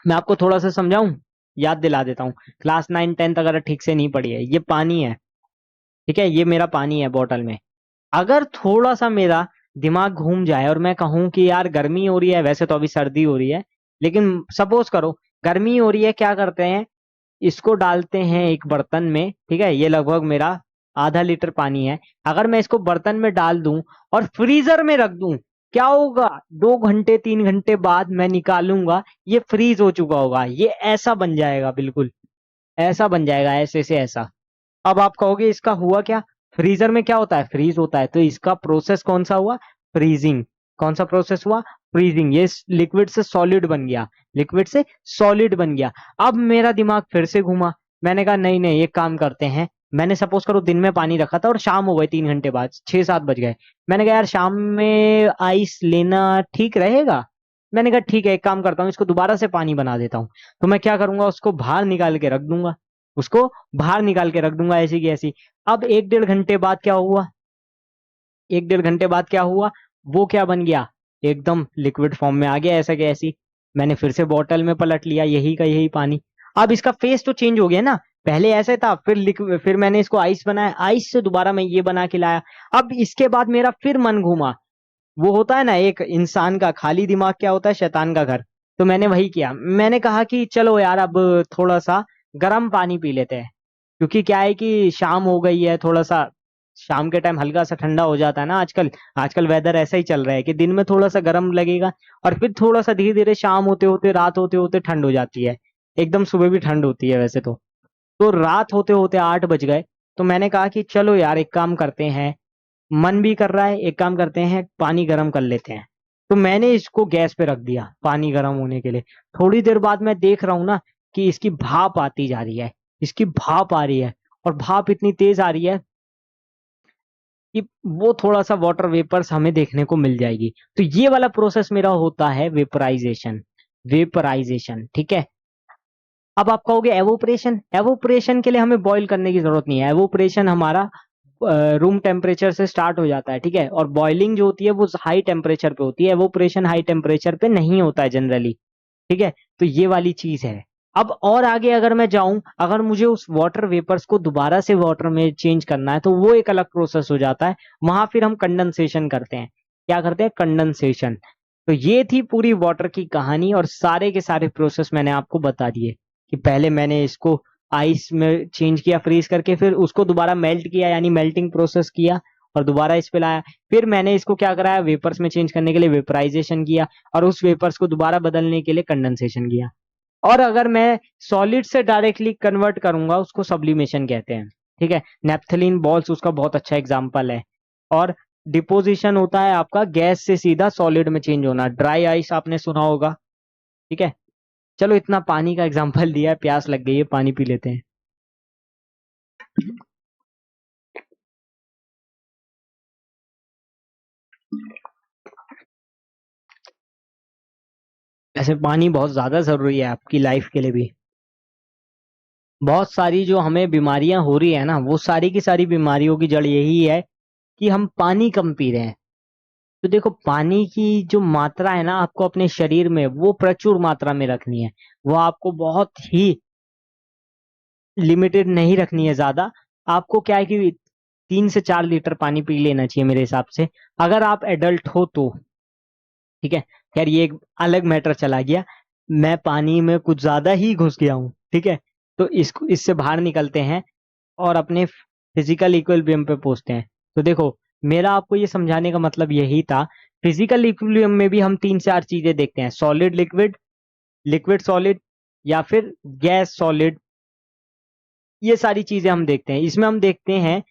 मैं आपको थोड़ा सा समझाऊं, याद दिला देता हूँ। क्लास 9 10th अगर ठीक से नहीं पढ़ी है, ये पानी है, ठीक है, ये मेरा पानी है बॉटल में। अगर थोड़ा सा मेरा दिमाग घूम जाए और मैं कहूं कि यार गर्मी हो रही है, वैसे तो अभी सर्दी हो रही है, लेकिन सपोज करो गर्मी हो रही है, क्या करते हैं, इसको डालते हैं एक बर्तन में, ठीक है, ये लगभग मेरा आधा लीटर पानी है। अगर मैं इसको बर्तन में डाल दूं और फ्रीजर में रख दूं, क्या होगा, 2 घंटे 3 घंटे बाद मैं निकालूंगा, ये फ्रीज हो चुका होगा, ये ऐसा बन जाएगा, बिल्कुल ऐसा बन जाएगा, ऐसे से ऐसा। अब आप कहोगे इसका हुआ क्या, फ्रीजर में क्या होता है, फ्रीज होता है, तो इसका प्रोसेस कौन सा हुआ, फ्रीजिंग। कौन सा प्रोसेस हुआ, फ्रीजिंग। ये लिक्विड से सॉलिड बन गया, लिक्विड से सॉलिड बन गया। अब मेरा दिमाग फिर से घूमा, मैंने कहा नहीं नहीं एक काम करते हैं, मैंने सपोज करो दिन में पानी रखा था और शाम हो गए, 3 घंटे बाद 6 7 बज गए, मैंने कहा यार शाम में आइस लेना ठीक रहेगा। मैंने कहा ठीक है, एक काम करता हूँ, इसको दोबारा से पानी बना देता हूँ। तो मैं क्या करूंगा, उसको बाहर निकाल के रख दूंगा, उसको बाहर निकाल के रख दूंगा ऐसी की ऐसी। अब 1 1.5 घंटे बाद क्या हुआ, 1 1.5 घंटे बाद क्या हुआ, वो क्या बन गया, एकदम लिक्विड फॉर्म में आ गया ऐसा कि ऐसी। मैंने फिर से बॉटल में पलट लिया यही का यही पानी। अब इसका फेस तो चेंज हो गया ना, पहले ऐसे था, फिर लिक्विड, फिर मैंने इसको आइस बनाया, आइस से दोबारा मैं ये बना के लाया। अब इसके बाद मेरा फिर मन घूमा, वो होता है ना एक इंसान का खाली दिमाग क्या होता है, शैतान का घर। तो मैंने वही किया, मैंने कहा कि चलो यार अब थोड़ा सा गर्म पानी पी लेते हैं, क्योंकि क्या है कि शाम हो गई है, थोड़ा सा शाम के टाइम हल्का सा ठंडा हो जाता है ना आजकल। आजकल वेदर ऐसा ही चल रहा है कि दिन में थोड़ा सा गर्म लगेगा, और फिर थोड़ा सा धीरे धीरे शाम होते होते रात होते होते ठंड हो जाती है। एकदम सुबह भी ठंड होती है वैसे तो रात होते होते 8 बज गए। तो मैंने कहा कि चलो यार एक काम करते हैं, मन भी कर रहा है, एक काम करते हैं पानी गर्म कर लेते हैं। तो मैंने इसको गैस पे रख दिया पानी गर्म होने के लिए। थोड़ी देर बाद मैं देख रहा हूँ ना कि इसकी भाप आती जा रही है, इसकी भाप आ रही है, और भाप इतनी तेज आ रही है कि वो थोड़ा सा वाटर वेपर्स हमें देखने को मिल जाएगी। तो ये वाला प्रोसेस मेरा होता है वेपराइजेशन। वेपराइजेशन, ठीक है। अब आप कहोगे एवोपरेशन, एवोपरेशन के लिए हमें बॉईल करने की जरूरत नहीं है। एवोपरेशन हमारा रूम टेम्परेचर से स्टार्ट हो जाता है, ठीक है। और बॉइलिंग जो होती है वो हाई टेम्परेचर पे होती है, एवोपरेशन हाई टेम्परेचर पे नहीं होता है जनरली, ठीक है। तो ये वाली चीज है। अब और आगे अगर मैं जाऊं, अगर मुझे उस वाटर वेपर्स को दोबारा से वाटर में चेंज करना है तो वो एक अलग प्रोसेस हो जाता है। वहां फिर हम कंडेंसेशन करते हैं। क्या करते हैं? कंडेंसेशन। तो ये थी पूरी वाटर की कहानी, और सारे के सारे प्रोसेस मैंने आपको बता दिए कि पहले मैंने इसको आइस में चेंज किया फ्रीज करके, फिर उसको दोबारा मेल्ट किया यानी मेल्टिंग प्रोसेस किया, और दोबारा इस पे लाया। फिर मैंने इसको क्या कराया, वेपर्स में चेंज करने के लिए वेपराइजेशन किया, और उस वेपर्स को दोबारा बदलने के लिए कंडेंसेशन किया। और अगर मैं सॉलिड से डायरेक्टली कन्वर्ट करूंगा उसको सब्लिमेशन कहते हैं, ठीक है। नेप्थलीन बॉल्स उसका बहुत अच्छा एग्जाम्पल है। और डिपोजिशन होता है आपका गैस से सीधा सॉलिड में चेंज होना, ड्राई आइस आपने सुना होगा, ठीक है। चलो इतना पानी का एग्जाम्पल दिया है, प्यास लग गई है, पानी पी लेते हैं। ऐसे पानी बहुत ज्यादा जरूरी है आपकी लाइफ के लिए भी। बहुत सारी जो हमें बीमारियां हो रही है ना, वो सारी की सारी बीमारियों की जड़ यही है कि हम पानी कम पी रहे हैं। तो देखो पानी की जो मात्रा है ना आपको अपने शरीर में वो प्रचुर मात्रा में रखनी है। वो आपको बहुत ही लिमिटेड नहीं रखनी है ज्यादा। आपको क्या है कि 3 से 4 लीटर पानी पी लेना चाहिए मेरे हिसाब से, अगर आप एडल्ट हो तो, ठीक है। खैर ये एक अलग मैटर चला गया, मैं पानी में कुछ ज्यादा ही घुस गया हूँ, ठीक है। तो इसको इससे बाहर निकलते हैं और अपने फिजिकल इक्विलिब्रियम पे पहुंचते हैं। तो देखो मेरा आपको ये समझाने का मतलब यही था, फिजिकल इक्विलिब्रियम में भी हम 3 4 चीजें देखते हैं, सॉलिड लिक्विड, लिक्विड सॉलिड, या फिर गैस सॉलिड। ये सारी चीजें हम देखते हैं। इसमें हम देखते हैं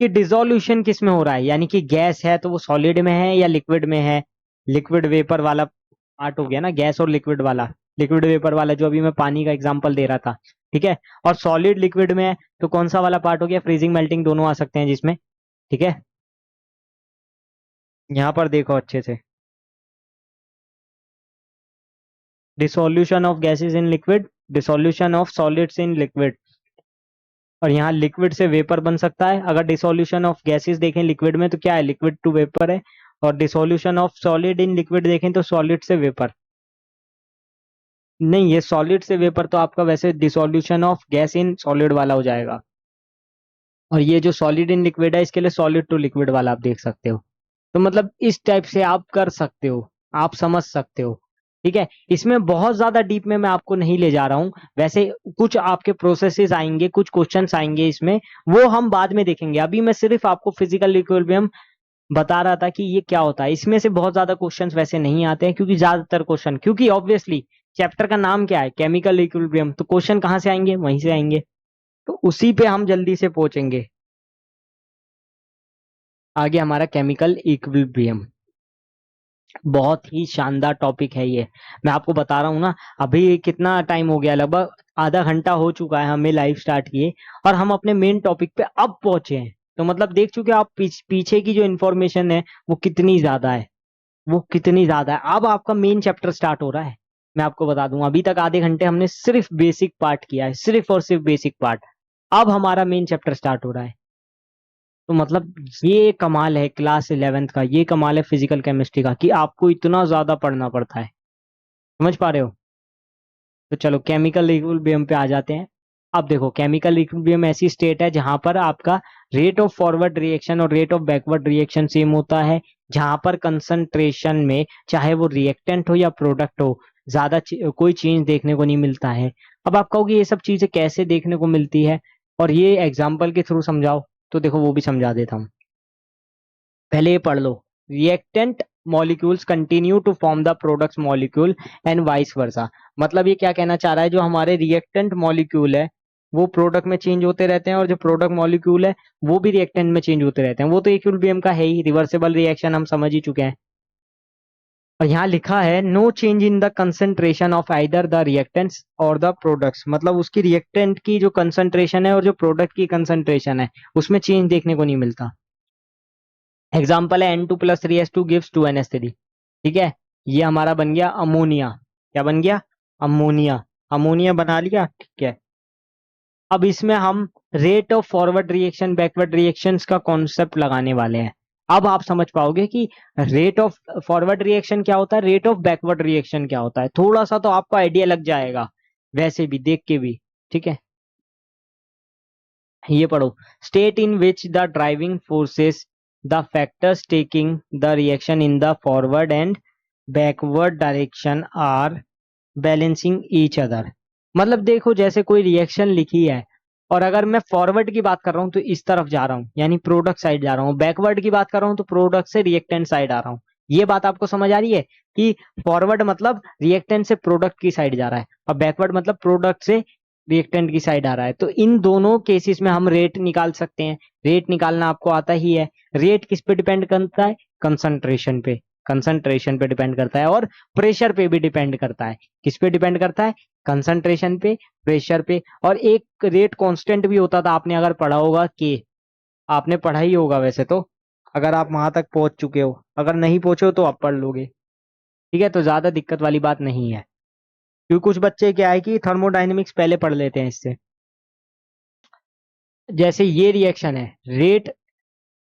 कि डिसोल्यूशन किस में हो रहा है, यानी कि गैस है तो वो सॉलिड में है या लिक्विड में है। लिक्विड वेपर वाला पार्ट हो गया ना, गैस और लिक्विड वाला, लिक्विड वेपर वाला जो अभी मैं पानी का एग्जांपल दे रहा था, ठीक है। और सॉलिड लिक्विड में है तो कौन सा वाला पार्ट हो गया, फ्रीजिंग मेल्टिंग दोनों आ सकते हैं जिसमें, ठीक है। यहाँ पर देखो अच्छे से, dissolution of gases in liquid, dissolution of solids in liquid. और यहाँ लिक्विड से वेपर बन सकता है। अगर डिसोल्यूशन ऑफ गैसेस देखें लिक्विड में तो क्या है, लिक्विड टू वेपर है। और dissolution of solid in liquid देखें तो सॉलिड से वेपर। नहीं, ये सॉलिड से वेपर तो आपका वैसे dissolution of gas in solid वाला हो जाएगा। और ये जो सॉलिड इन लिक्विड है इसके लिए सॉलिड टू लिक्विड वाला आप देख सकते हो। तो मतलब इस टाइप से आप कर सकते हो, आप समझ सकते हो, ठीक है। इसमें बहुत ज्यादा डीप में मैं आपको नहीं ले जा रहा हूं। वैसे कुछ आपके प्रोसेसेस आएंगे, कुछ क्वेश्चंस आएंगे इसमें, वो हम बाद में देखेंगे। अभी मैं सिर्फ आपको फिजिकल इक्विलिब्रियम बता रहा था कि ये क्या होता है। इसमें से बहुत ज्यादा क्वेश्चंस वैसे नहीं आते हैं, क्योंकि ज्यादातर क्वेश्चन, क्योंकि ऑब्वियसली चैप्टर का नाम क्या है, केमिकल इक्विलिब्रियम, तो क्वेश्चन कहाँ से आएंगे, वहीं से आएंगे। तो उसी पे हम जल्दी से पहुंचेंगे। आगे हमारा केमिकल इक्विलिब्रियम, बहुत ही शानदार टॉपिक है ये। मैं आपको बता रहा हूँ ना, अभी कितना टाइम हो गया, लगभग आधा घंटा हो चुका है हमें लाइव स्टार्ट किए, और हम अपने मेन टॉपिक पे अब पहुंचे हैं। तो मतलब देख चुके आप पीछे की जो इन्फॉर्मेशन है वो कितनी ज्यादा है, वो कितनी ज्यादा है। अब आपका मेन चैप्टर स्टार्ट हो रहा है। मैं आपको बता दूं अभी तक आधे घंटे हमने सिर्फ बेसिक पार्ट किया है, सिर्फ और सिर्फ बेसिक पार्ट। अब हमारा मेन चैप्टर स्टार्ट हो रहा है। तो मतलब ये कमाल है क्लास 11th का, ये कमाल है फिजिकल केमिस्ट्री का कि आपको इतना ज्यादा पढ़ना पड़ता है। समझ पा रहे हो? तो चलो केमिकल इक्विलिब्रियम पे आ जाते हैं। अब देखो केमिकल इक्विलिब्रियम ऐसी स्टेट है जहां पर आपका रेट ऑफ फॉरवर्ड रिएक्शन और rate of backward reaction same होता है, जहां पर कंसंट्रेशन में चाहे वो रिएक्टेंट हो या प्रोडक्ट हो ज्यादा कोई चेंज देखने को नहीं मिलता है। अब आप कहोगे ये सब चीजें कैसे देखने को मिलती है और ये एग्जाम्पल के थ्रू समझाओ, तो देखो वो भी समझा देता हूँ। पहले ये पढ़ लो, reactant molecules continue to form the products molecule and vice versa. मतलब ये क्या कहना चाह रहा है, जो हमारे रिएक्टेंट मॉलिक्यूल है वो प्रोडक्ट में चेंज होते रहते हैं और जो प्रोडक्ट मॉलिक्यूल है वो भी रिएक्टेंट में चेंज होते रहते हैं। वो तो इक्विलिब्रियम का है ही, रिवर्सिबल रिएक्शन हम समझ ही चुके हैं। और यहाँ लिखा है no change in the concentration of either the reactants और द प्रोडक्ट्स। मतलब उसकी रिएक्टेंट की जो कंसंट्रेशन है और जो प्रोडक्ट की कंसंट्रेशन है उसमें चेंज देखने को नहीं मिलता। एग्जाम्पल है N2+3S2 गिव्स 2NH3। ठीक है, ये हमारा बन गया अमोनिया। क्या बन गया? अमोनिया। अमोनिया बना लिया, ठीक है। अब इसमें हम rate of forward reaction backward reactions का कॉन्सेप्ट लगाने वाले हैं। अब आप समझ पाओगे कि रेट ऑफ फॉरवर्ड रिएक्शन क्या होता है, रेट ऑफ बैकवर्ड रिएक्शन क्या होता है। थोड़ा सा तो आपको आइडिया लग जाएगा वैसे भी देख के भी। ठीक है, ये पढ़ो, state in which the driving forces the factors taking the reaction in the forward and backward direction are balancing each other. मतलब देखो जैसे कोई रिएक्शन लिखी है और अगर मैं फॉरवर्ड की बात कर रहा हूं तो इस तरफ जा रहा हूं यानी प्रोडक्ट साइड जा रहा हूं, बैकवर्ड की बात कर रहा हूं तो प्रोडक्ट से रिएक्टेंट साइड आ रहा हूं। ये बात आपको समझ आ रही है कि फॉरवर्ड मतलब रिएक्टेंट से प्रोडक्ट की साइड जा रहा है और बैकवर्ड मतलब प्रोडक्ट से रिएक्टेंट की साइड आ रहा है। तो इन दोनों केसेस में हम रेट निकाल सकते हैं। रेट निकालना आपको आता ही है। रेट किस पे डिपेंड करता है? कंसंट्रेशन पे। कंसंट्रेशन पे डिपेंड करता है और प्रेशर पे भी डिपेंड करता है। किस पे डिपेंड करता है? कंसंट्रेशन पे, प्रेशर पे। और एक रेट कांस्टेंट भी होता था, आपने अगर पढ़ा होगा के, आपने पढ़ा ही होगा वैसे तो, अगर आप वहां तक पहुंच चुके हो। अगर नहीं पहुंचे हो तो आप पढ़ लोगे। ठीक है, तो ज्यादा दिक्कत वाली बात नहीं है, क्योंकि कुछ बच्चे क्या है कि थर्मोडायनेमिक्स पहले पढ़ लेते हैं इससे। जैसे ये रिएक्शन है, rate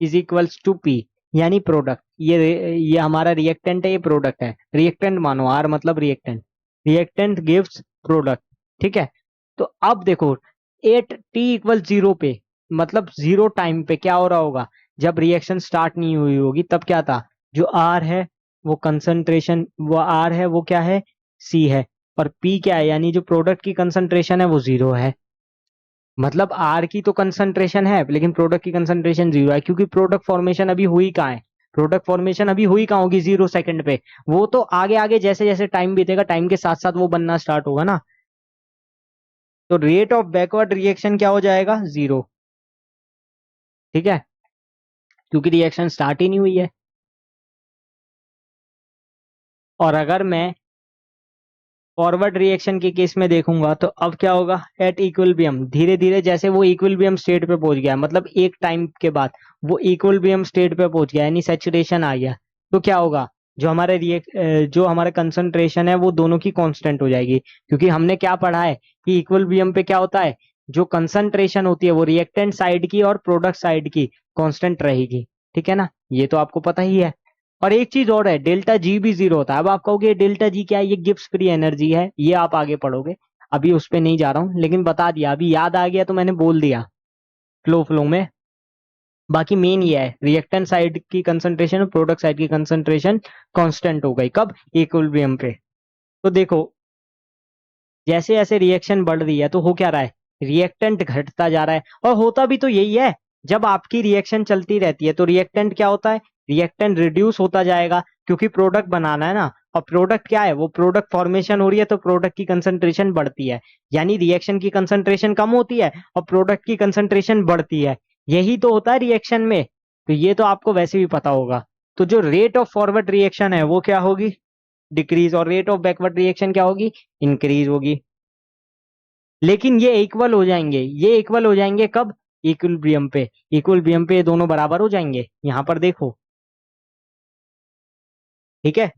is equals to P, यानी प्रोडक्ट। ये हमारा रिएक्टेंट है, ये प्रोडक्ट है। रिएक्टेंट मानो आर मतलब रिएक्टेंट, रिएक्टेंट गिव्स प्रोडक्ट। ठीक है, तो अब देखो एट टी इक्वल 0 पे, मतलब 0 टाइम पे क्या हो रहा होगा, जब रिएक्शन स्टार्ट नहीं हुई होगी तब क्या था, जो आर है वो कंसंट्रेशन, वो आर है वो क्या है, सी है। और पी क्या है, यानी जो प्रोडक्ट की कंसंट्रेशन है वो 0 है। मतलब आर की तो कंसंट्रेशन है लेकिन प्रोडक्ट की कंसंट्रेशन 0 है, क्योंकि प्रोडक्ट फॉर्मेशन अभी हुई कहाँ है, प्रोडक्ट फॉर्मेशन अभी हुई कहाँ होगी, 0 सेकंड पे। वो तो आगे आगे जैसे जैसे टाइम बीतेगा टाइम के साथ साथ वो बनना स्टार्ट होगा ना। तो रेट ऑफ बैकवर्ड रिएक्शन क्या हो जाएगा, 0। ठीक है, क्योंकि रिएक्शन स्टार्ट ही नहीं हुई है। और अगर मैं फॉरवर्ड रिएक्शन के केस में देखूंगा तो अब क्या होगा, एट इक्विलिब्रियम, धीरे धीरे जैसे वो इक्विलिब्रियम स्टेट पे पहुंच गया, मतलब एक टाइम के बाद वो इक्विलिब्रियम स्टेट पे पहुंच गया यानी सैचुरेशन आ गया, तो क्या होगा, जो हमारे कंसंट्रेशन है वो दोनों की कांस्टेंट हो जाएगी। क्योंकि हमने क्या पढ़ा है कि इक्विलिब्रियम पे क्या होता है, जो कंसंट्रेशन होती है वो रिएक्टेंट साइड की और प्रोडक्ट साइड की कांस्टेंट रहेगी। ठीक है ना, ये तो आपको पता ही है। और एक चीज और है, डेल्टा जी भी 0 होता है। अब आप कहोगे डेल्टा जी क्या है, ये गिब्स फ्री एनर्जी है, ये आप आगे पढ़ोगे, अभी उस पर नहीं जा रहा हूं, लेकिन बता दिया, अभी याद आ गया तो मैंने बोल दिया फ्लो फ्लो में। बाकी मेन ये है, रिएक्टेंट साइड की कंसंट्रेशन और प्रोडक्ट साइड की कंसंट्रेशन कांस्टेंट हो गई कब, इक्विलिब्रियम पे। तो देखो जैसे जैसे रिएक्शन बढ़ रही है तो हो क्या रहा है, रिएक्टेंट घटता जा रहा है। और होता भी तो यही है, जब आपकी रिएक्शन चलती रहती है तो रिएक्टेंट क्या होता है, रिएक्टेंट रिड्यूस होता जाएगा, क्योंकि प्रोडक्ट बनाना है ना। और प्रोडक्ट क्या है, वो प्रोडक्ट फॉर्मेशन हो रही है तो प्रोडक्ट की कंसंट्रेशन बढ़ती है, यानी रिएक्शन की कंसंट्रेशन कम होती है और प्रोडक्ट की कंसंट्रेशन बढ़ती है। यही तो होता है रिएक्शन में। तो ये तो आपको वैसे भी पता होगा। तो जो रेट ऑफ फॉरवर्ड रिएक्शन है वो क्या होगी, डिक्रीज, और रेट ऑफ बैकवर्ड रिएक्शन क्या होगी, इंक्रीज होगी। लेकिन ये इक्वल हो जाएंगे, ये इक्वल हो जाएंगे कब, इक्विलिब्रियम पे। इक्विलिब्रियम पे ये दोनों बराबर हो जाएंगे, यहां पर देखो। ठीक है,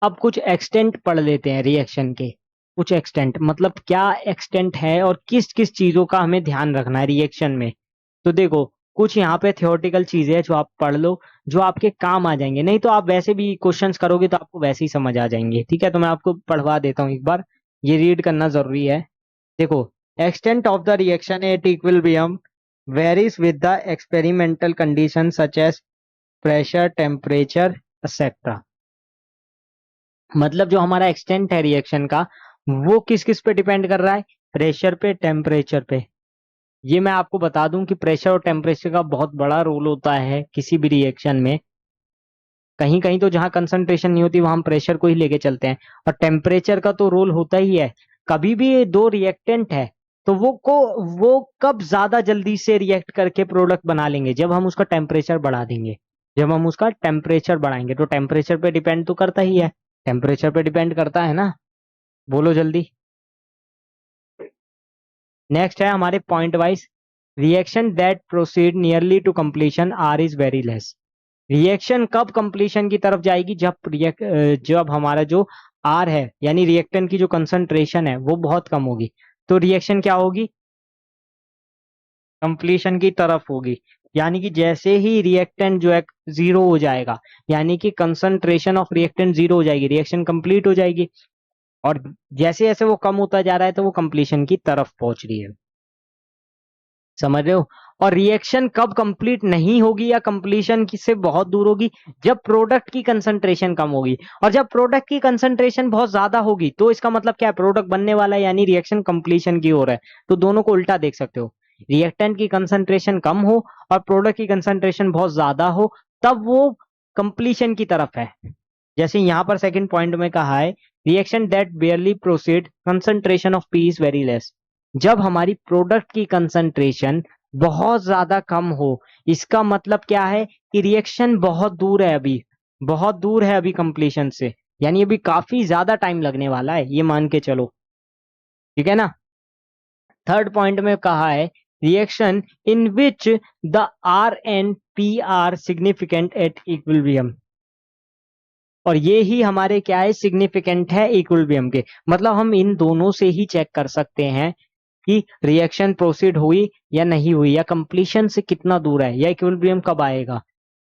अब कुछ एक्सटेंट पढ़ लेते हैं रिएक्शन के। कुछ एक्सटेंट मतलब क्या एक्सटेंट है और किस किस चीजों का हमें ध्यान रखना है रिएक्शन में। तो देखो कुछ यहाँ पे थियोरेटिकल चीजें हैं जो आप पढ़ लो, जो आपके काम आ जाएंगे। नहीं तो आप वैसे भी क्वेश्चंस करोगे तो आपको वैसे ही समझ आ जाएंगे। ठीक है, तो मैं आपको पढ़वा देता हूँ एक बार। ये रीड करना जरूरी है। देखो, extent of the reaction at equilibrium varies with the experimental condition such as pressure, temperature etcetera. मतलब जो हमारा एक्सटेंट है रिएक्शन का, वो किस किस पे डिपेंड कर रहा है? प्रेशर पे, टेम्परेचर पे। ये मैं आपको बता दूं कि प्रेशर और टेम्परेचर का बहुत बड़ा रोल होता है किसी भी रिएक्शन में। कहीं कहीं तो जहां कंसंट्रेशन नहीं होती वहां हम प्रेशर को ही लेके चलते हैं, और टेम्परेचर का तो रोल होता ही है। कभी भी ये दो रिएक्टेंट है तो वो कब ज्यादा जल्दी से रिएक्ट करके प्रोडक्ट बना लेंगे? जब हम उसका टेम्परेचर बढ़ा देंगे। जब हम उसका टेम्परेचर बढ़ाएंगे तो टेम्परेचर पे डिपेंड तो करता ही है। टेम्परेचर पे डिपेंड करता है ना? बोलो जल्दी। नेक्स्ट है हमारे point wise, reaction that proceed nearly to completion are is very less. Reaction कब कंप्लीशन की तरफ जाएगी? जब हमारा जो आर है यानी रिएक्टेंट की जो कंसंट्रेशन है वो बहुत कम होगी, तो रिएक्शन क्या होगी? कंप्लीशन की तरफ होगी। यानी कि जैसे ही रिएक्टेंट जो है जीरो हो जाएगा, यानी कि कंसंट्रेशन ऑफ रिएक्टेंट जीरो हो जाएगी, रिएक्शन कंप्लीट हो जाएगी। और जैसे जैसे वो कम होता जा रहा है तो वो कंप्लीशन की तरफ पहुंच रही है। समझ रहे हो? और रिएक्शन कब कंप्लीट नहीं होगी या कंप्लीशन की से बहुत दूर होगी? जब प्रोडक्ट की कंसंट्रेशन कम होगी। और जब प्रोडक्ट की कंसंट्रेशन बहुत ज्यादा होगी तो इसका मतलब क्या है? प्रोडक्ट बनने वाला है, यानी रिएक्शन कंप्लीशन की ओर है। तो दोनों को उल्टा देख सकते हो। रिएक्टेंट की कंसंट्रेशन कम हो और प्रोडक्ट की कंसंट्रेशन बहुत ज्यादा हो, तब वो कंप्लीशन की तरफ है। जैसे यहां पर सेकंड पॉइंट में कहा है, reaction that बेयरली proceed concentration of P is very less. जब हमारी प्रोडक्ट की कंसंट्रेशन बहुत ज्यादा कम हो, इसका मतलब क्या है? कि रिएक्शन बहुत दूर है अभी, बहुत दूर है अभी कंप्लीशन से, यानी अभी काफी ज्यादा टाइम लगने वाला है, ये मान के चलो। ठीक है ना? थर्ड पॉइंट में कहा है, reaction in which the R and P are significant at equilibrium. और ये ही हमारे क्या है? सिग्निफिकेंट है इक्विलिब्रियम के। मतलब हम इन दोनों से ही चेक कर सकते हैं कि रिएक्शन प्रोसीड हुई या नहीं हुई, या कंप्लीशन से कितना दूर है, या इक्विलिब्रियम कब आएगा।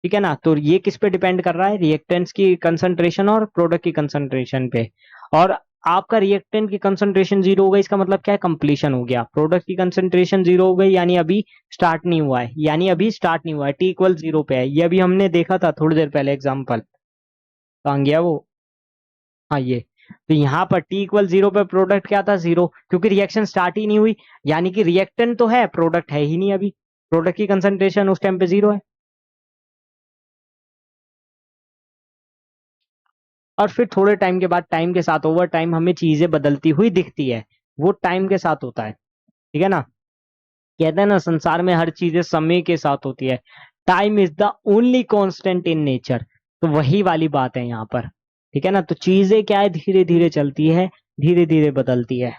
ठीक है ना? तो ये किस पे डिपेंड कर रहा है? रिएक्टेंट्स की कंसंट्रेशन और प्रोडक्ट की कंसंट्रेशन पे। और आपका रिएक्टेंट की कंसंट्रेशन जीरो हो गई, इसका मतलब क्या है? कंप्लीशन हो गया। प्रोडक्ट की कंसंट्रेशन जीरो हो गई, यानी अभी स्टार्ट नहीं हुआ है, यानी अभी स्टार्ट नहीं हुआ है, टी इक्वल जीरो पे है। ये अभी हमने देखा था थोड़ी देर पहले एग्जाम्पल। कहाँ गया वो? हाँ, ये। तो यहाँ पर टी इक्वल जीरो पे प्रोडक्ट क्या था? जीरो, क्योंकि रिएक्शन स्टार्ट ही नहीं हुई। यानी कि रिएक्टेंट तो है, प्रोडक्ट है ही नहीं अभी। प्रोडक्ट की कंसंट्रेशन उस टाइम पे जीरो है। और फिर थोड़े टाइम के बाद, टाइम के साथ, ओवर टाइम हमें चीजें बदलती हुई दिखती है। वो टाइम के साथ होता है। ठीक है ना? कहते हैं ना, संसार में हर चीजें समय के साथ होती है। Time is the only constant in nature. तो वही वाली बात है यहाँ पर। ठीक है ना? तो चीजें क्या है? धीरे धीरे चलती है, धीरे धीरे बदलती है।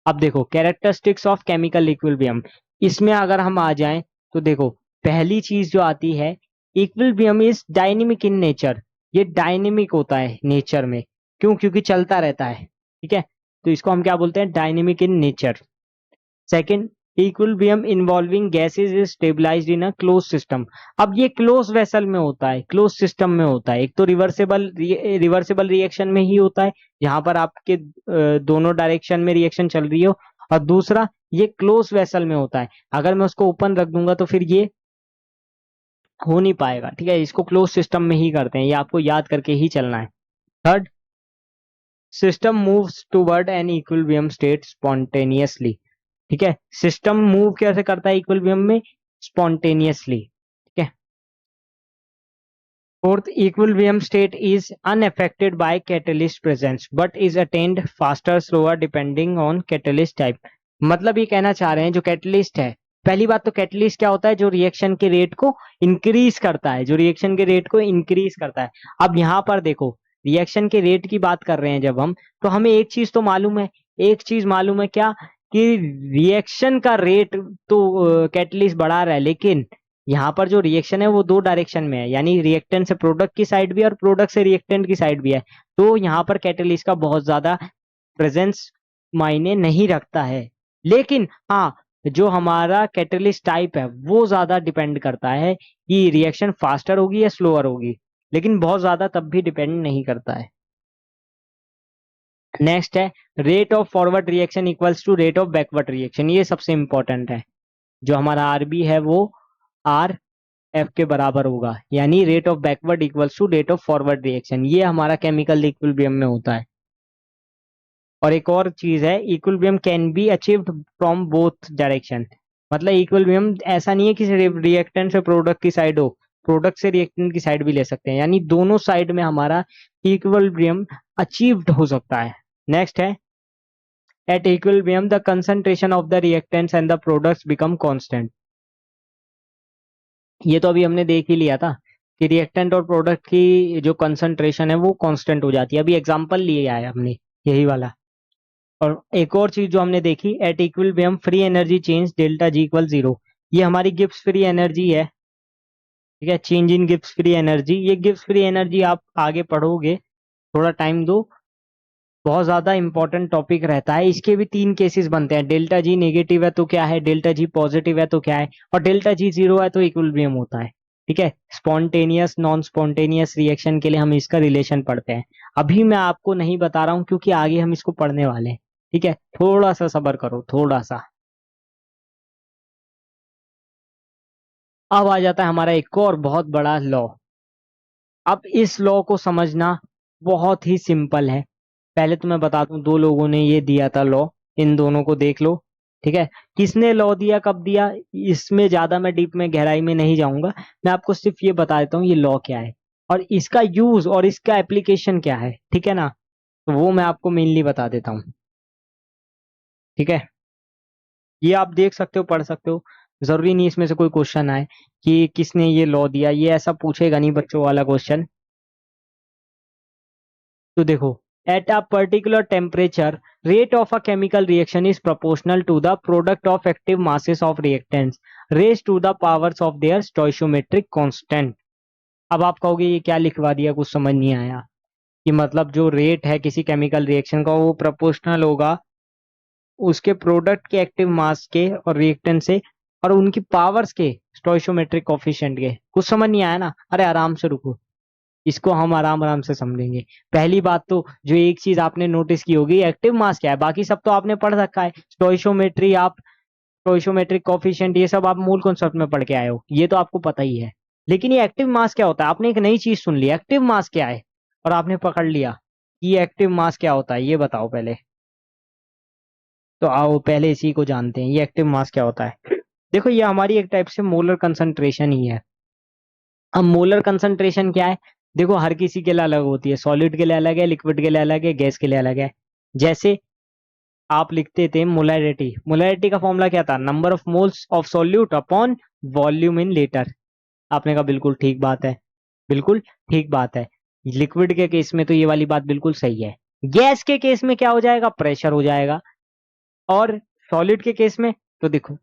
अब देखो, कैरेक्टरिस्टिक्स ऑफ केमिकल इक्विलिब्रियम, इसमें अगर हम आ जाएं तो देखो, पहली चीज जो आती है, equilibrium is dynamic in nature. ये डायनेमिक होता है नेचर में। क्यों? क्योंकि चलता रहता है। ठीक है? तो इसको हम क्या बोलते हैं? Dynamic in nature. Second, equilibrium involving gases is stabilized in a close system. अब ये क्लोज वेसल में होता है, क्लोज सिस्टम में होता है। एक तो रिवर्सिबल रिएक्शन में ही होता है, जहां पर आपके दोनों डायरेक्शन में रिएक्शन चल रही हो। और दूसरा, ये क्लोज वेसल में होता है। अगर मैं उसको ओपन रख दूंगा तो फिर ये हो नहीं पाएगा। ठीक है? इसको क्लोज सिस्टम में ही करते हैं, ये आपको याद करके ही चलना है। Third, system moves toward an equilibrium state spontaneously. ठीक है? सिस्टम मूव कैसे करता है इक्विलिब्रियम में? स्पॉन्टेनियसली। ठीक है? Fourth, equilibrium state is unaffected bye catalyst presence but is attend faster slower depending on catalyst type. मतलब ये कहना चाह रहे हैं, जो कैटलिस्ट है, पहली बात तो कैटलिस्ट क्या होता है? जो रिएक्शन के रेट को इंक्रीज करता है, जो रिएक्शन के रेट को इंक्रीज करता है। अब यहां पर देखो, रिएक्शन के रेट की बात कर रहे हैं जब हम, तो हमें एक चीज तो मालूम है। एक चीज मालूम है क्या? कि रिएक्शन का रेट तो कैटलिस्ट बढ़ा रहा है, लेकिन यहाँ पर जो रिएक्शन है वो दो डायरेक्शन में है, यानी रिएक्टेंट से प्रोडक्ट की साइड भी है और प्रोडक्ट से रिएक्टेंट की साइड भी है। तो यहाँ पर कैटलिस्ट का बहुत ज्यादा प्रेजेंस मायने नहीं रखता है। लेकिन हाँ, जो हमारा कैटलिस्ट टाइप है वो ज्यादा डिपेंड करता है कि रिएक्शन फास्टर होगी या स्लोअर होगी। लेकिन बहुत ज्यादा तब भी डिपेंड नहीं करता है। नेक्स्ट है rate of forward reaction equals to rate of backward reaction, ये सबसे इंपॉर्टेंट है। जो हमारा आरबी है वो आर एफ के बराबर होगा, यानी rate of backward equals to rate of forward reaction, ये हमारा केमिकल इक्विलिब्रियम में होता है। और एक और चीज है, equilibrium can be achieved from both direction, मतलब इक्विलिब्रियम ऐसा नहीं है कि रिएक्टेंट से प्रोडक्ट की साइड हो, प्रोडक्ट से रिएक्टेंट की साइड भी ले सकते हैं, यानी दोनों साइड में हमारा इक्विलिब्रियम अचीव्ड हो सकता है। नेक्स्ट है at equilibrium the concentration of the reactants and the products become constant. ये तो अभी हमने देख ही लिया था कि रिएक्टेंट और प्रोडक्ट की जो कंसंट्रेशन है वो कांस्टेंट हो जाती है, अभी एग्जांपल लिया है हमने यही वाला। और एक और चीज जो हमने देखी, at equilibrium free energy change delta G equal 0, ये हमारी गिब्स फ्री एनर्जी है, ठीक है, change in Gibbs free energy. ये गिब्स फ्री एनर्जी आप आगे पढ़ोगे, थोड़ा टाइम दो, बहुत ज्यादा इंपॉर्टेंट टॉपिक रहता है। इसके भी 3 केसेस बनते हैं, डेल्टा जी नेगेटिव है तो क्या है, डेल्टा जी पॉजिटिव है तो क्या है, और डेल्टा जी 0 है तो इक्विलिब्रियम होता है। ठीक है, स्पॉन्टेनियस नॉन स्पॉन्टेनियस रिएक्शन के लिए हम इसका रिलेशन पढ़ते हैं, अभी मैं आपको नहीं बता रहा हूं क्योंकि आगे हम इसको पढ़ने वाले हैं। ठीक है, थोड़ा सा सब्र करो, थोड़ा सा। अब आ जाता है हमारा एक और बहुत बड़ा लॉ। अब इस लॉ को समझना बहुत ही सिंपल है। पहले तो मैं बता दूं, 2 लोगों ने ये दिया था लॉ, इन दोनों को देख लो। ठीक है, किसने लॉ दिया, कब दिया, इसमें ज्यादा मैं डीप में गहराई में नहीं जाऊंगा, मैं आपको सिर्फ ये बता देता हूँ ये लॉ क्या है और इसका यूज और इसका एप्लीकेशन क्या है। ठीक है ना, तो वो मैं आपको मेनली बता देता हूँ। ठीक है, ये आप देख सकते हो, पढ़ सकते हो, जरूरी नहीं इसमें से कोई क्वेश्चन आए कि किसने ये लॉ दिया, ये ऐसा पूछेगा नहीं बच्चों वाला क्वेश्चन। तो देखो, at a particular temperature rate of a chemical reaction is proportional to the product of active masses of reactants raised to the powers of their stoichiometric constant। अब आप कहोगे ये क्या लिखवा दिया, कुछ समझ नहीं आया। कि मतलब जो रेट है किसी केमिकल रिएक्शन का वो प्रोपोर्शनल होगा उसके प्रोडक्ट के एक्टिव मास के और रिएक्टेंट से और उनकी पावर्स के स्टोइशियोमेट्रिक कोफिशिएंट के। कुछ समझ नहीं आया ना, अरे आराम से रुको, इसको हम आराम आराम से समझेंगे। पहली बात तो जो एक चीज आपने नोटिस की होगी, एक्टिव मास क्या है, बाकी सब तो आपने पढ़ रखा है, स्टोइशियोमेट्री, आप स्टोइशियोमेट्रिक कोफिशिएंट ये सब आप मूल कॉन्सेप्ट में पढ़ के आए हो, ये तो आपको पता ही है। लेकिन ये एक्टिव मास क्या होता है, आपने एक नई चीज सुन ली, एक्टिव मास क्या है, और आपने पकड़ लिया कि ये एक्टिव मास क्या होता है, ये बताओ पहले। तो आओ पहले इसी को जानते हैं, ये एक्टिव मास क्या होता है। देखो, ये हमारी एक टाइप से मोलर कंसंट्रेशन ही है। अब मोलर कंसंट्रेशन क्या है, देखो हर किसी के लिए अलग होती है, सॉलिड के लिए अलग है, लिक्विड के लिए अलग है, गैस के लिए अलग है। जैसे आप लिखते थे मोलैरिटी, मोलैरिटी का फॉर्मूला क्या था, number of moles of solute upon volume in litre. आपने कहा बिल्कुल ठीक बात है, बिल्कुल ठीक बात है। लिक्विड के केस में तो ये वाली बात बिल्कुल सही है। गैस के केस में क्या हो जाएगा, प्रेशर हो जाएगा। और सॉलिड के केस में तो देखो,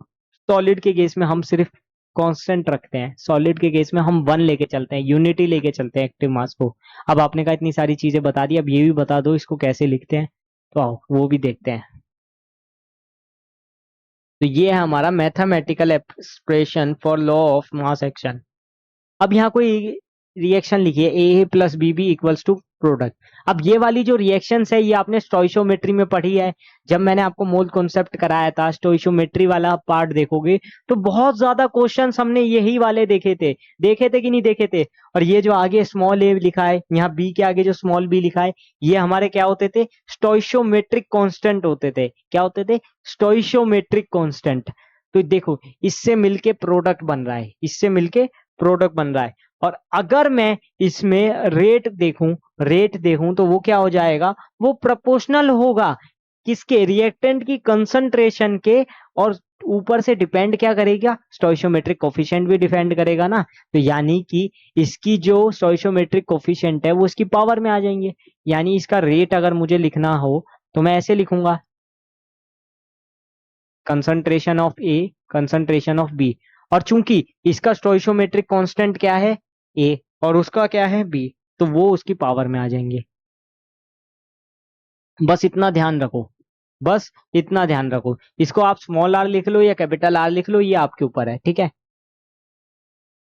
सॉलिड के केस में हम सिर्फ कांस्टेंट रखते हैं, सॉलिड के केस में हम 1 लेके चलते हैं, यूनिटी लेके चलते हैं एक्टिव मास को। अब आपने कहा इतनी सारी चीजें बता दी, अब ये भी बता दो इसको कैसे लिखते हैं, तो आओ वो भी देखते हैं। तो ये है हमारा mathematical expression for law of mass action. अब यहाँ कोई रिएक्शन लिखिए, A plus B B equals to product. अब ये वाली जो रिएक्शंस है ये आपने स्टोइशियोमेट्री में पढ़ी है, जब मैंने आपको मोल कॉन्सेप्ट कराया था, स्टोइशियोमेट्री वाला पार्ट देखोगे तो बहुत ज्यादा क्वेश्चंस हमने यही वाले देखे थे कि नहीं देखे थे। और ये जो आगे स्मॉल ए लिखा है, यहाँ बी के आगे जो स्मॉल बी लिखा है, ये हमारे क्या होते थे, स्टोइशियोमेट्रिक कांस्टेंट होते थे। क्या होते थे, स्टोइशियोमेट्रिक कांस्टेंट। तो देखो, इससे मिलके प्रोडक्ट बन रहा है, इससे मिलके प्रोडक्ट बन रहा है। और अगर मैं इसमें रेट देखूं तो वो क्या हो जाएगा, वो प्रोपोर्शनल होगा किसके, रिएक्टेंट की कंसंट्रेशन के। और ऊपर से डिपेंड क्या करेगा, स्टोइशियोमेट्रिक कोफिशिएंट भी डिपेंड करेगा ना। तो यानी कि इसकी जो स्टोइशियोमेट्रिक कोफिशिएंट है वो इसकी पावर में आ जाएंगे। यानी इसका रेट अगर मुझे लिखना हो तो मैं ऐसे लिखूंगा, concentration of A, concentration of B. और चूंकि इसका स्टोइशियोमेट्रिक कांस्टेंट क्या है, ए, और उसका क्या है, बी, तो वो उसकी पावर में आ जाएंगे। बस इतना ध्यान रखो, बस इतना ध्यान रखो। इसको आप स्मॉल आर लिख लो या कैपिटल आर लिख लो, ये आपके ऊपर है। ठीक है,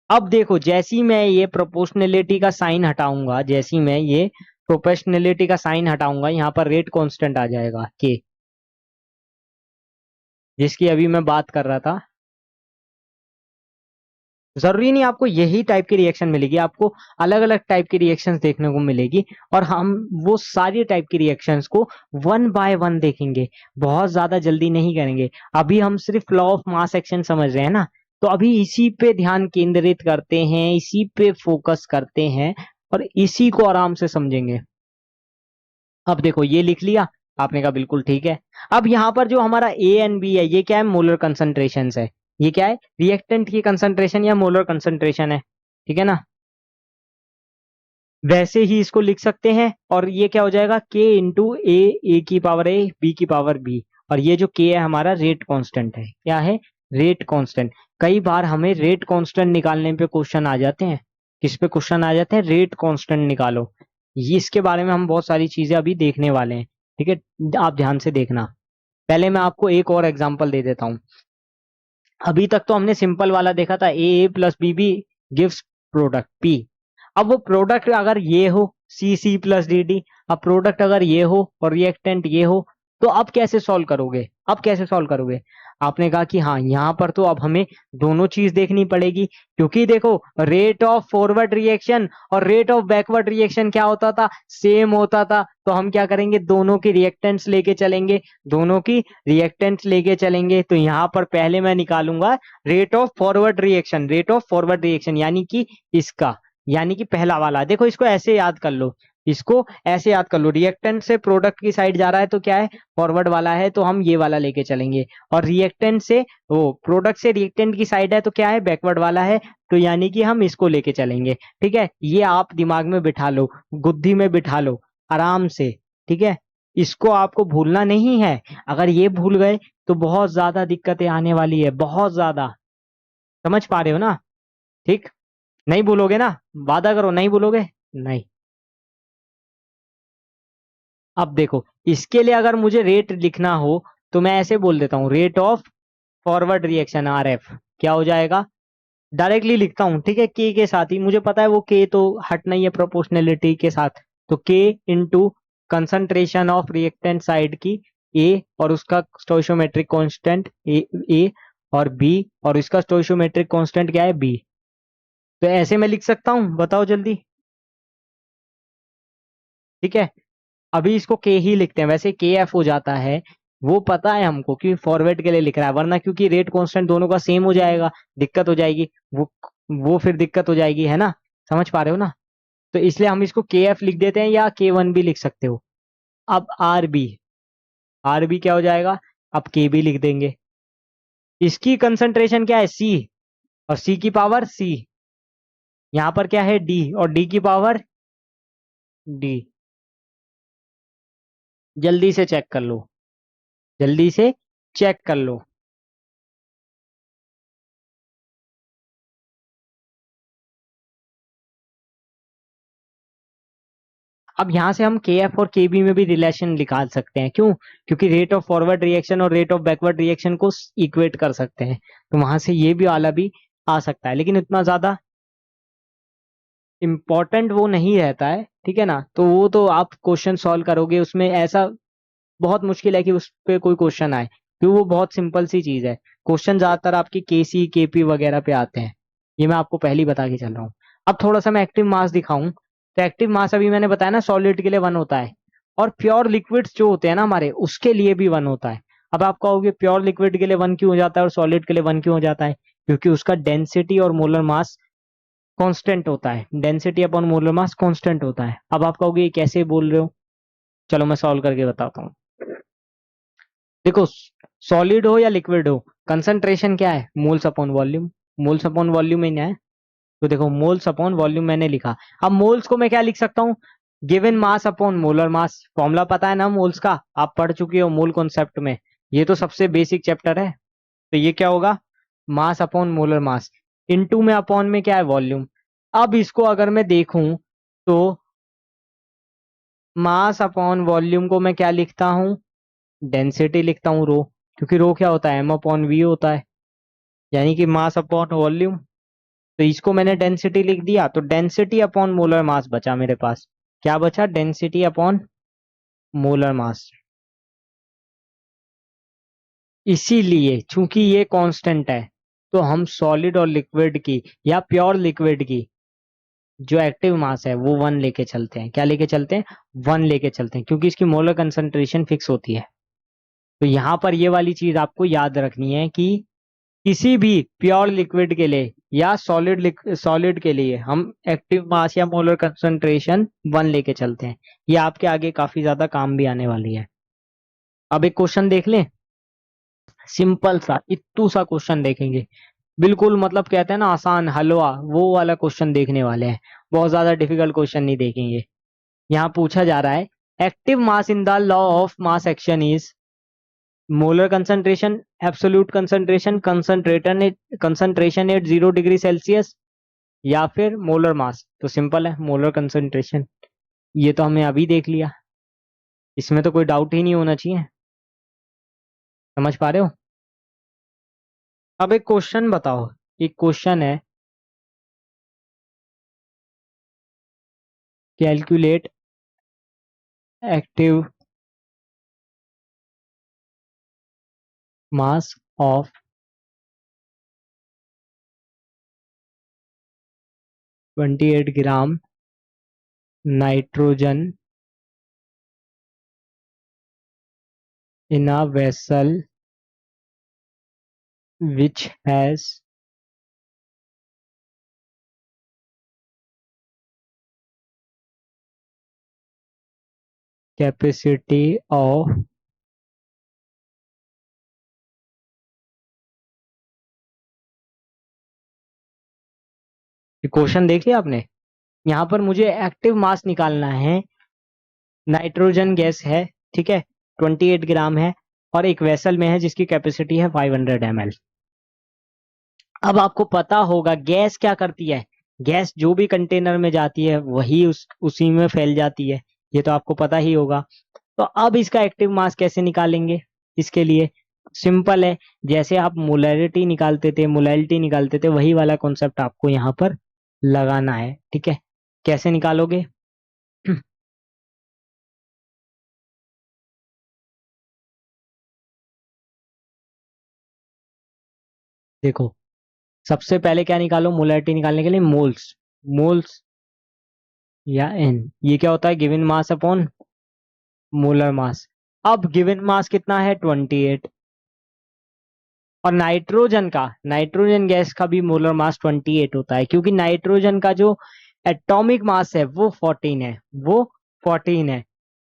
अब देखो, जैसी मैं ये प्रोपोर्शनलिटी का साइन हटाऊंगा, जैसी मैं ये प्रोपोर्शनलिटी का साइन हटाऊंगा, यहाँ पर रेट कांस्टेंट आ जाएगा के, जिसकी अभी मैं बात कर रहा था। जरूरी नहीं आपको यही टाइप की रिएक्शन मिलेगी, आपको अलग अलग टाइप की रिएक्शंस देखने को मिलेगी, और हम वो सारी टाइप की रिएक्शंस को वन बाय वन देखेंगे, बहुत ज्यादा जल्दी नहीं करेंगे। अभी हम सिर्फ लॉ ऑफ मास एक्शन समझ रहे हैं ना, तो अभी इसी पे ध्यान केंद्रित करते हैं, इसी पे फोकस करते हैं और इसी को आराम से समझेंगे। अब देखो ये लिख लिया आपने, कहा बिल्कुल ठीक है। अब यहाँ पर जो हमारा ए एंड बी है, ये क्या है, मोलर कंसंट्रेशन है। ये क्या है, रिएक्टेंट की कंसंट्रेशन या मोलर कंसंट्रेशन है, ठीक है ना। वैसे ही इसको लिख सकते हैं, और ये क्या हो जाएगा, के इंटू ए की पावर ए, बी की पावर बी, और ये जो के है हमारा रेट कांस्टेंट है। क्या है, रेट कांस्टेंट। कई बार हमें रेट कांस्टेंट निकालने पे क्वेश्चन आ जाते हैं। किस पे क्वेश्चन आ जाते हैं, रेट कांस्टेंट निकालो। ये इसके बारे में हम बहुत सारी चीजें अभी देखने वाले हैं, ठीक है, आप ध्यान से देखना। पहले मैं आपको एक और एग्जांपल दे देता हूं। अभी तक तो हमने सिंपल वाला देखा था, A plus B B gives product P. अब वो प्रोडक्ट अगर ये हो, C C plus D D, अब प्रोडक्ट अगर ये हो और रिएक्टेंट ये हो, तो अब कैसे सॉल्व करोगे, अब कैसे सॉल्व करोगे। आपने कहा कि हाँ, यहाँ पर तो अब हमें दोनों चीज देखनी पड़ेगी, क्योंकि देखो रेट ऑफ फॉरवर्ड रिएक्शन और रेट ऑफ बैकवर्ड रिएक्शन क्या होता था, सेम होता था। तो हम क्या करेंगे, दोनों की रिएक्टेंट्स लेके चलेंगे, दोनों की रिएक्टेंट्स लेके चलेंगे। तो यहाँ पर पहले मैं निकालूंगा rate of forward reaction, rate of forward reaction यानी कि इसका, यानी कि पहला वाला। देखो इसको ऐसे याद कर लो, इसको ऐसे याद कर लो, रिएक्टेंट से प्रोडक्ट की साइड जा रहा है तो क्या है, फॉरवर्ड वाला है, तो हम ये वाला लेके चलेंगे। और रिएक्टेंट से, वो प्रोडक्ट से रिएक्टेंट की साइड है तो क्या है, बैकवर्ड वाला है, तो यानी कि हम इसको लेके चलेंगे। ठीक है, ये आप दिमाग में बिठा लो, बुद्धि में बिठा लो आराम से, ठीक है। इसको आपको भूलना नहीं है, अगर ये भूल गए तो बहुत ज्यादा दिक्कतें आने वाली है, बहुत ज्यादा। समझ पा रहे हो ना, ठीक, नहीं भूलोगे ना, वादा करो नहीं भूलोगे। नहीं। अब देखो इसके लिए अगर मुझे रेट लिखना हो तो मैं ऐसे बोल देता हूं, rate of forward reaction R F क्या हो जाएगा, डायरेक्टली लिखता हूं, ठीक है, के साथ ही, मुझे पता है वो के तो हटना ही है प्रोपोर्शनलिटी के साथ। तो के into concentration of reactant side की ए, और उसका स्टोइशियोमेट्रिक कांस्टेंट ए और बी, और इसका स्टोइशियोमेट्रिक कांस्टेंट क्या है, बी। तो ऐसे मैं लिख सकता हूं, बताओ जल्दी। ठीक है, अभी इसको के ही लिखते हैं, वैसे के एफ हो जाता है, वो पता है हमको कि फॉरवर्ड के लिए लिख रहा है, वरना क्योंकि रेट कांस्टेंट दोनों का सेम हो जाएगा, दिक्कत हो जाएगी, वो फिर दिक्कत हो जाएगी, है ना। समझ पा रहे हो ना। तो इसलिए हम इसको के एफ लिख देते हैं, या के वन भी लिख सकते हो। अब आर बी, आर बी क्या हो जाएगा, अब के बी लिख देंगे। इसकी कंसंट्रेशन क्या है, सी, और सी की पावर सी, यहाँ पर क्या है, डी, और डी की पावर डी। जल्दी से चेक कर लो, जल्दी से चेक कर लो। अब यहां से हम के एफ और के बी में भी रिलेशन निकाल सकते हैं, क्यों, क्योंकि रेट ऑफ फॉरवर्ड रिएक्शन और रेट ऑफ बैकवर्ड रिएक्शन को इक्वेट कर सकते हैं, तो वहां से ये भी वाला भी आ सकता है, लेकिन इतना ज्यादा इम्पोर्टेंट वो नहीं रहता है, ठीक है ना। तो वो तो आप क्वेश्चन सॉल्व करोगे, उसमें ऐसा बहुत मुश्किल है कि उस पे कोई क्वेश्चन आए, क्योंकि वो बहुत सिंपल सी चीज है। क्वेश्चन ज्यादातर आपकी के सी के पी वगैरह पे आते हैं, ये मैं आपको पहले ही बता के चल रहा हूँ। अब थोड़ा सा मैं एक्टिव मास दिखाऊं, तो एक्टिव मास अभी मैंने बताया ना, सॉलिड के लिए वन होता है, और प्योर लिक्विड्स जो होते हैं ना हमारे, उसके लिए भी वन होता है। अब आप कहोगे प्योर लिक्विड के लिए वन क्यों हो जाता है और सॉलिड के लिए वन क्यों हो जाता है, क्योंकि उसका डेंसिटी और मोलर मास कांस्टेंट होता है, density upon molar mass constant होता है। अब आप कहोगे ये कैसे बोल रहे हो, चलो मैं सॉल्व करके बताता हूँ। देखो सॉलिड हो या लिक्विड हो, कंसंट्रेशन क्या है, moles upon volume, moles upon volume में है। तो देखो मोल्स अपॉन वॉल्यूम मैंने लिखा, अब मोल्स को मैं क्या लिख सकता हूँ, given mass upon molar mass. Formula पता है ना मोल्स का, आप पढ़ चुके हो मोल कॉन्सेप्ट में, ये तो सबसे बेसिक चैप्टर है। तो ये क्या होगा, mass upon molar mass, into में अपॉन में क्या है, वॉल्यूम। अब इसको अगर मैं देखूं तो मास अपॉन वॉल्यूम को मैं क्या लिखता हूँ, डेंसिटी लिखता हूँ, रो, क्योंकि रो क्या होता है, एम अपॉन वी होता है, यानी कि मास अपॉन वॉल्यूम। तो इसको मैंने डेंसिटी लिख दिया, तो डेंसिटी अपॉन मोलर मास बचा मेरे पास। क्या बचा? Density upon molar mass. इसीलिए चूंकि ये कांस्टेंट है, तो हम सॉलिड और लिक्विड की या प्योर लिक्विड की जो एक्टिव मास है वो 1 लेके चलते हैं। क्या लेके चलते हैं? 1 लेके चलते हैं, क्योंकि इसकी मोलर कंसंट्रेशन फिक्स होती है। तो यहाँ पर ये वाली चीज आपको याद रखनी है कि किसी भी प्योर लिक्विड के लिए या सॉलिड के लिए हम एक्टिव मास या मोलर कंसंट्रेशन 1 लेके चलते हैं। ये आपके आगे काफी ज्यादा काम भी आने वाली है। अब एक क्वेश्चन देख लें, सिंपल सा इत्तू सा क्वेश्चन देखेंगे। बिल्कुल मतलब कहते हैं ना आसान हलवा, वो वाला क्वेश्चन देखने वाले हैं। बहुत ज्यादा डिफिकल्ट क्वेश्चन नहीं देखेंगे। यहाँ पूछा जा रहा है, active mass in the law of mass action is molar concentration, absolute concentration, concentration at 0 degree Celsius, या फिर मोलर मास। तो सिंपल है, मोलर कंसंट्रेशन। ये तो हमने अभी देख लिया, इसमें तो कोई डाउट ही नहीं होना चाहिए। समझ पा रहे हो? अब एक क्वेश्चन बताओ। एक क्वेश्चन है, calculate active mass of 28 gram nitrogen in a vessel which has capacity of question देख लिया आपने? यहाँ पर मुझे एक्टिव मास निकालना है। नाइट्रोजन गैस है, ठीक है, 28 ग्राम है, और एक वेसल में है जिसकी कैपेसिटी है 500 ml। अब आपको पता होगा गैस क्या करती है। गैस जो भी कंटेनर में जाती है वही उसी में फैल जाती है। ये तो आपको पता ही होगा। तो अब इसका एक्टिव मास कैसे निकालेंगे? इसके लिए सिंपल है, जैसे आप मोलैलिटी निकालते थे वही वाला कॉन्सेप्ट आपको यहाँ पर लगाना है। ठीक है, कैसे निकालोगे? देखो, सबसे पहले क्या निकालो मोलैलिटी निकालने के लिए? मोल्स। मोल्स या एन, ये क्या होता है? Given mass upon molar mass. अब गिवन मास कितना है? 28। और नाइट्रोजन गैस का भी मोलर मास 28 होता है, क्योंकि नाइट्रोजन का जो एटॉमिक मास है वो 14 है। वो 14 है।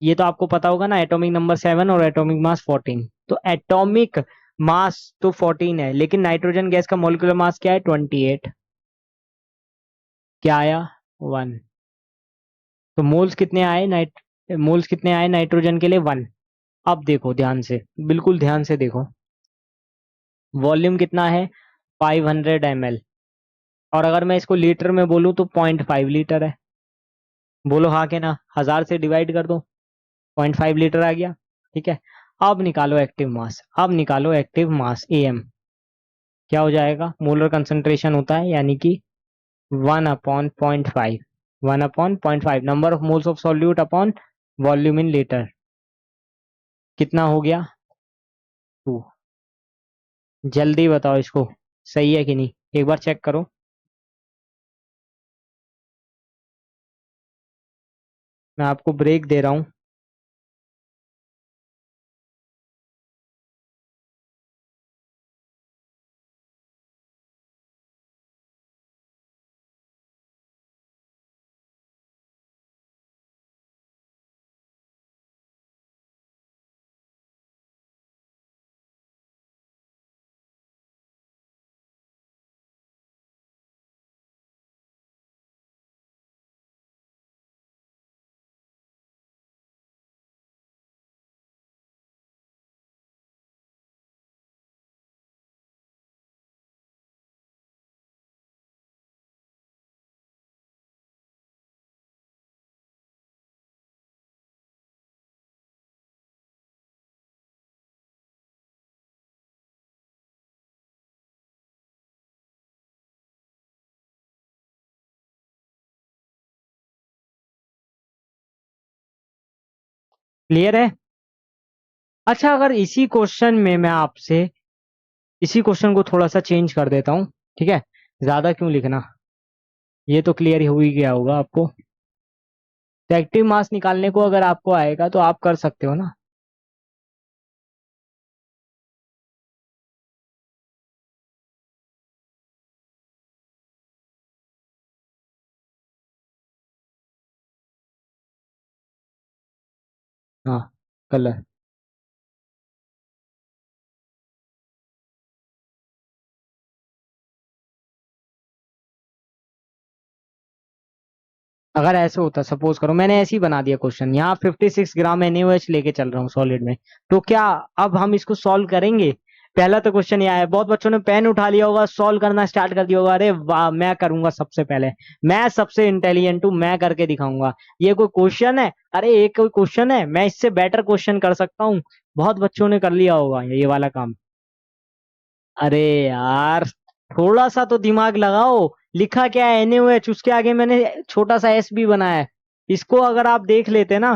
ये तो आपको पता होगा ना, एटॉमिक नंबर 7 और एटॉमिक मास 14। तो एटॉमिक मास तो 14 है, लेकिन नाइट्रोजन गैस का मोलिकुलर मास क्या है? 28। क्या आया? 1। तो मोल्स कितने आए नाइट्रोजन के लिए? 1। अब देखो ध्यान से, बिल्कुल ध्यान से देखो, वॉल्यूम कितना है? 500 ml। और अगर मैं इसको लीटर में बोलूं तो 0.5 लीटर है। बोलो हाँ के ना, 1000 से डिवाइड कर दो, 0.5 लीटर आ गया। ठीक है, अब निकालो एक्टिव मास। अब निकालो एक्टिव मास एम। क्या हो जाएगा? मोलर कंसंट्रेशन होता है, यानी कि 1/0.5। 1/0.5 number of moles of solute upon volume in litre. कितना हो गया? 2। जल्दी बताओ इसको, सही है कि नहीं, एक बार चेक करो। मैं आपको ब्रेक दे रहा हूँ। क्लियर है? अच्छा, अगर इसी क्वेश्चन में मैं आपसे इसी क्वेश्चन को थोड़ा सा चेंज कर देता हूँ, ठीक है? ज्यादा क्यों लिखना, ये तो क्लियर ही हो ही गया होगा आपको। तो एक्टिव मास निकालने को अगर आपको आएगा तो आप कर सकते हो ना। हाँ, कलर। अगर ऐसे होता, सपोज करो मैंने ऐसे ही बना दिया क्वेश्चन, यहाँ 56 ग्राम NaOH लेके चल रहा हूँ सॉलिड में, तो क्या अब हम इसको सॉल्व करेंगे? पहला तो क्वेश्चन ये आया, बहुत बच्चों ने पेन उठा लिया होगा, सॉल्व करना स्टार्ट कर दिया होगा, अरे वाह मैं करूंगा सबसे पहले, मैं सबसे इंटेलिजेंट हूँ, मैं करके दिखाऊंगा। ये कोई क्वेश्चन है? अरे एक कोई क्वेश्चन है, मैं इससे बेटर क्वेश्चन कर सकता हूँ। बहुत बच्चों ने कर लिया होगा ये वाला काम। अरे यार, थोड़ा सा तो दिमाग लगाओ। लिखा क्या है NaOH, उसके आगे मैंने छोटा सा S भी बनाया है। इसको अगर आप देख लेते ना,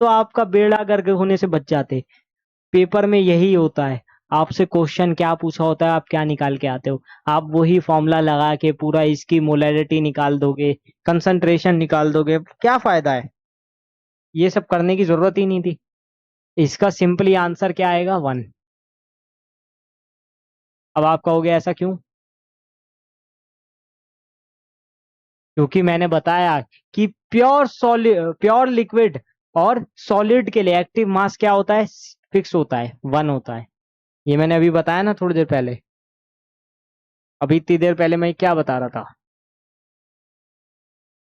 तो आपका बेड़ा गर्क होने से बच जाते। पेपर में यही होता है, आपसे क्वेश्चन क्या पूछा होता है, आप क्या निकाल के आते हो? आप वही फॉर्मूला लगा के पूरा इसकी मोलैरिटी निकाल दोगे, कंसंट्रेशन निकाल दोगे, क्या फायदा है? ये सब करने की जरूरत ही नहीं थी। इसका सिंपली आंसर क्या आएगा? 1। अब आप कहोगे ऐसा क्यों? क्योंकि मैंने बताया कि प्योर सॉलिड, प्योर लिक्विड और सॉलिड के लिए एक्टिव मास क्या होता है? फिक्स होता है, 1 होता है। ये मैंने अभी बताया ना थोड़ी देर पहले। अभी इतनी देर पहले मैं क्या बता रहा था?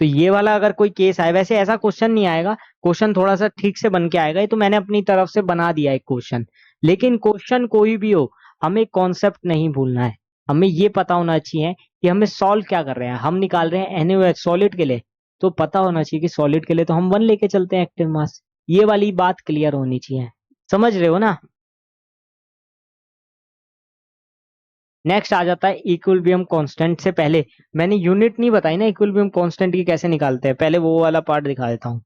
तो ये वाला अगर कोई केस आए, वैसे ऐसा क्वेश्चन नहीं आएगा, क्वेश्चन थोड़ा सा ठीक से बन के आएगा, ये तो मैंने अपनी तरफ से बना दिया एक क्वेश्चन। लेकिन क्वेश्चन कोई भी हो, हमें कॉन्सेप्ट नहीं भूलना है। हमें ये पता होना चाहिए कि हमें सॉल्व क्या कर रहे हैं। हम निकाल रहे हैं NaOH सॉलिड के लिए, तो पता होना चाहिए कि सॉलिड के लिए तो हम 1 लेके चलते हैं एक्टिव मास। ये वाली बात क्लियर होनी चाहिए। समझ रहे हो ना? नेक्स्ट आ जाता है इक्विलिब्रियम कांस्टेंट। से पहले मैंने यूनिट नहीं बताई ना इक्विलिब्रियम कांस्टेंट की कैसे निकालते हैं, पहले वो वाला पार्ट दिखा देता हूँ।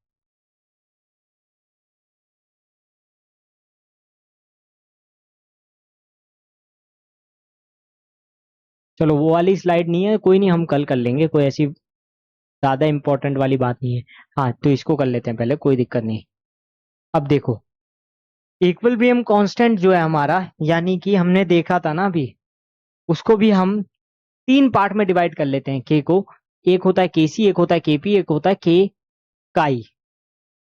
चलो वो वाली स्लाइड नहीं है, कोई नहीं, हम कल कर लेंगे, कोई ऐसी ज्यादा इंपॉर्टेंट वाली बात नहीं है। हाँ, तो इसको कर लेते हैं पहले, कोई दिक्कत नहीं। अब देखो, इक्विलिब्रियम कांस्टेंट जो है हमारा, यानी कि हमने देखा था ना अभी, उसको भी हम 3 पार्ट में डिवाइड कर लेते हैं के को। एक होता है केसी, एक होता है केपी, एक होता है के काई।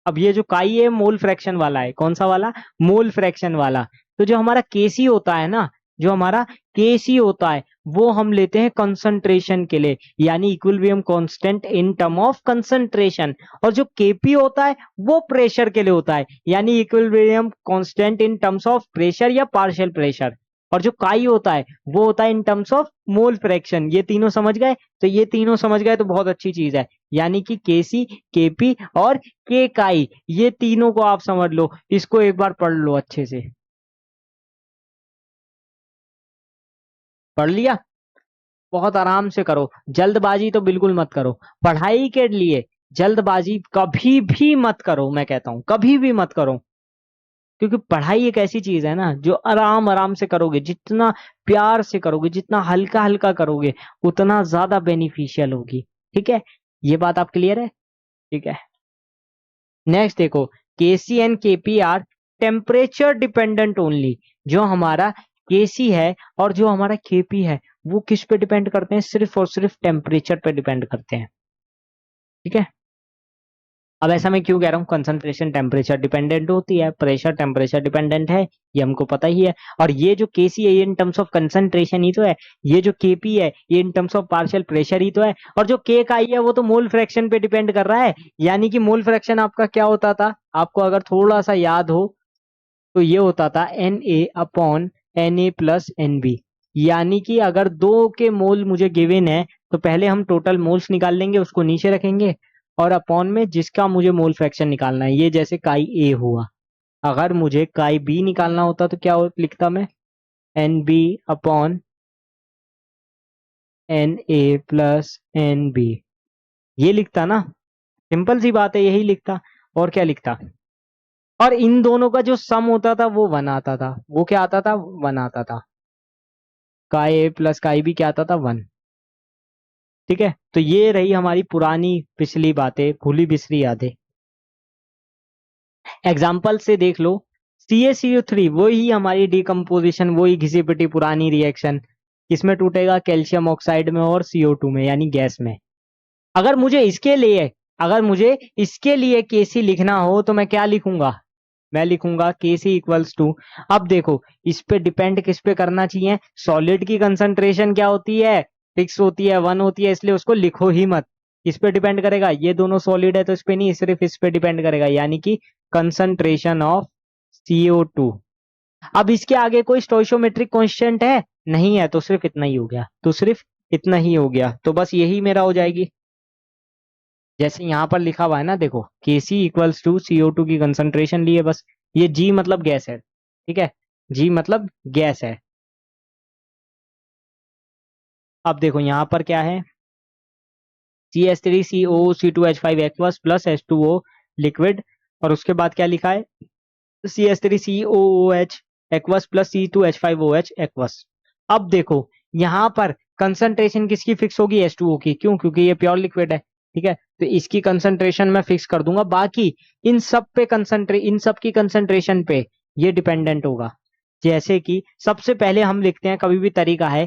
अब ये जो काई है मोल फ्रैक्शन वाला है, कौन सा वाला? मोल फ्रैक्शन वाला। तो जो हमारा केसी होता है ना, जो हमारा केसी होता है, वो हम लेते हैं कंसंट्रेशन के लिए, यानी equilibrium constant in term of concentration. और जो केपी होता है वो प्रेशर के लिए होता है, यानी equilibrium constant in terms of pressure या पार्शियल प्रेशर। और जो काई होता है वो होता है इन टर्म्स ऑफ मोल फ्रैक्शन। ये तीनों समझ गए? तो ये तीनों समझ गए तो बहुत अच्छी चीज है। यानी कि केसी, केपी और के काई, ये तीनों को आप समझ लो, इसको एक बार पढ़ लो अच्छे से। पढ़ लिया? बहुत आराम से करो, जल्दबाजी तो बिल्कुल मत करो। पढ़ाई के लिए जल्दबाजी कभी भी मत करो, मैं कहता हूं कभी भी मत करो। क्योंकि पढ़ाई एक ऐसी चीज है ना, जो आराम आराम से करोगे, जितना प्यार से करोगे, जितना हल्का हल्का करोगे, उतना ज्यादा बेनिफिशियल होगी। ठीक है? ये बात आप क्लियर है? ठीक है। नेक्स्ट देखो, KC and KP are temperature dependent only. जो हमारा केसी है और जो हमारा केपी है, वो किस पे डिपेंड करते हैं? सिर्फ और सिर्फ टेम्परेचर पे डिपेंड करते हैं। ठीक है? अब ऐसा मैं क्यों कह रहा हूँ? कंसंट्रेशन टेम्परेचर डिपेंडेंट होती है, प्रेशर टेम्परेचर डिपेंडेंट है, ये हमको पता ही है। और ये जो केसी है ये इन टर्म्स ऑफ कंसंट्रेशन ही तो है, ये जो केपी है ये in terms of partial pressure ही तो है। और जो के का आई है वो तो मोल फ्रैक्शन पे डिपेंड कर रहा है। यानी कि मोल फ्रैक्शन आपका क्या होता था, आपको अगर थोड़ा सा याद हो, तो ये होता था Na/Na+Nb। यानी कि अगर दो के मोल मुझे गिवन है, तो पहले हम टोटल मोल्स निकाल लेंगे, उसको नीचे रखेंगे, और अपॉन में जिसका मुझे मोल फ्रैक्शन निकालना है, ये जैसे काई ए हुआ। अगर मुझे काई बी निकालना होता तो क्या लिखता मैं? Na/Nb, ये लिखता ना। सिंपल सी बात है, यही लिखता। और क्या लिखता? और इन दोनों का जो सम होता था वो 1 आता था। वो क्या आता था? 1 आता था। का ए प्लस का बी क्या आता था? 1। ठीक है, तो ये रही हमारी पुरानी पिछली बातें, भूली बिसरी यादें। एग्जाम्पल से देख लो। CaCO3 वही हमारी डिकम्पोजिशन, वही घिसी पिटी पुरानी रिएक्शन। किसमें टूटेगा? कैल्शियम ऑक्साइड में और CO2 में, यानी गैस में। अगर मुझे इसके लिए अगर मुझे इसके लिए Kc लिखना हो तो मैं क्या लिखूंगा? मैं लिखूंगा Kc इक्वल्स टू। अब देखो, इस पे डिपेंड किस पे करना चाहिए? सॉलिड की कंसंट्रेशन क्या होती है? फिक्स होती है, 1 होती है, इसलिए उसको लिखो ही मत। किस पे डिपेंड करेगा? ये दोनों सॉलिड है तो इस पे नहीं, सिर्फ इस पे डिपेंड करेगा, यानी कि कंसंट्रेशन ऑफ CO2। अब इसके आगे कोई स्टोइकोमेट्रिक कांस्टेंट है? नहीं है, तो सिर्फ इतना ही हो गया, तो सिर्फ इतना ही हो गया, तो बस यही मेरा हो जाएगी। जैसे यहाँ पर लिखा हुआ है ना, देखो, Kc इक्वल्स टू CO2 की कंसंट्रेशन ली है बस। ये G मतलब गैस है, ठीक है, G मतलब गैस है। अब देखो यहाँ पर क्या है? CH3CO C2H5 aqueous plus H2O liquid, और उसके बाद क्या लिखा है? CH3COOH aqueous plus C2H5OH aqueous. अब देखो, यहाँ पर कंसंट्रेशन किसकी फिक्स होगी? H2O की। क्यों? क्योंकि ये प्योर लिक्विड है। ठीक है, तो इसकी कंसंट्रेशन मैं फिक्स कर दूंगा। बाकी इन सब की कंसंट्रेशन पे ये डिपेंडेंट होगा। जैसे कि सबसे पहले हम लिखते हैं, कभी भी तरीका है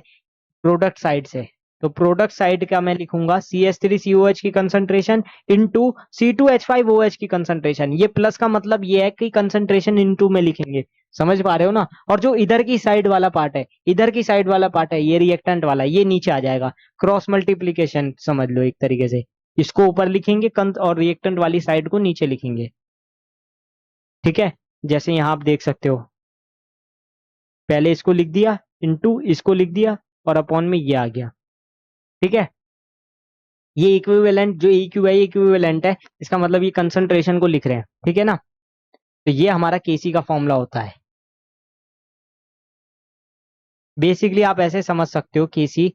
प्रोडक्ट साइड से। तो प्रोडक्ट साइड का मैं लिखूंगा CH3COH की कंसंट्रेशन इंटू C2H5OH की कंसंट्रेशन। ये प्लस का मतलब ये है कि कंसंट्रेशन इंटू में लिखेंगे। समझ पा रहे हो ना? और जो इधर की साइड वाला पार्ट है, ये रिएक्टेंट वाला, ये नीचे आ जाएगा। क्रॉस मल्टीप्लीकेशन समझ लो एक तरीके से। इसको ऊपर लिखेंगे और रिएक्टेंट वाली साइड को नीचे लिखेंगे। ठीक है, जैसे यहां आप देख सकते हो, पहले इसको लिख दिया, इंटू इसको लिख दिया, और अपॉन में ये आ गया। ठीक है, ये इक्विवेलेंट, जो EQ है, इक्विवेलेंट है, इसका मतलब ये कंसंट्रेशन को लिख रहे हैं। ठीक है ना? तो ये हमारा Kc का फॉर्मूला होता है। बेसिकली आप ऐसे समझ सकते हो, Kc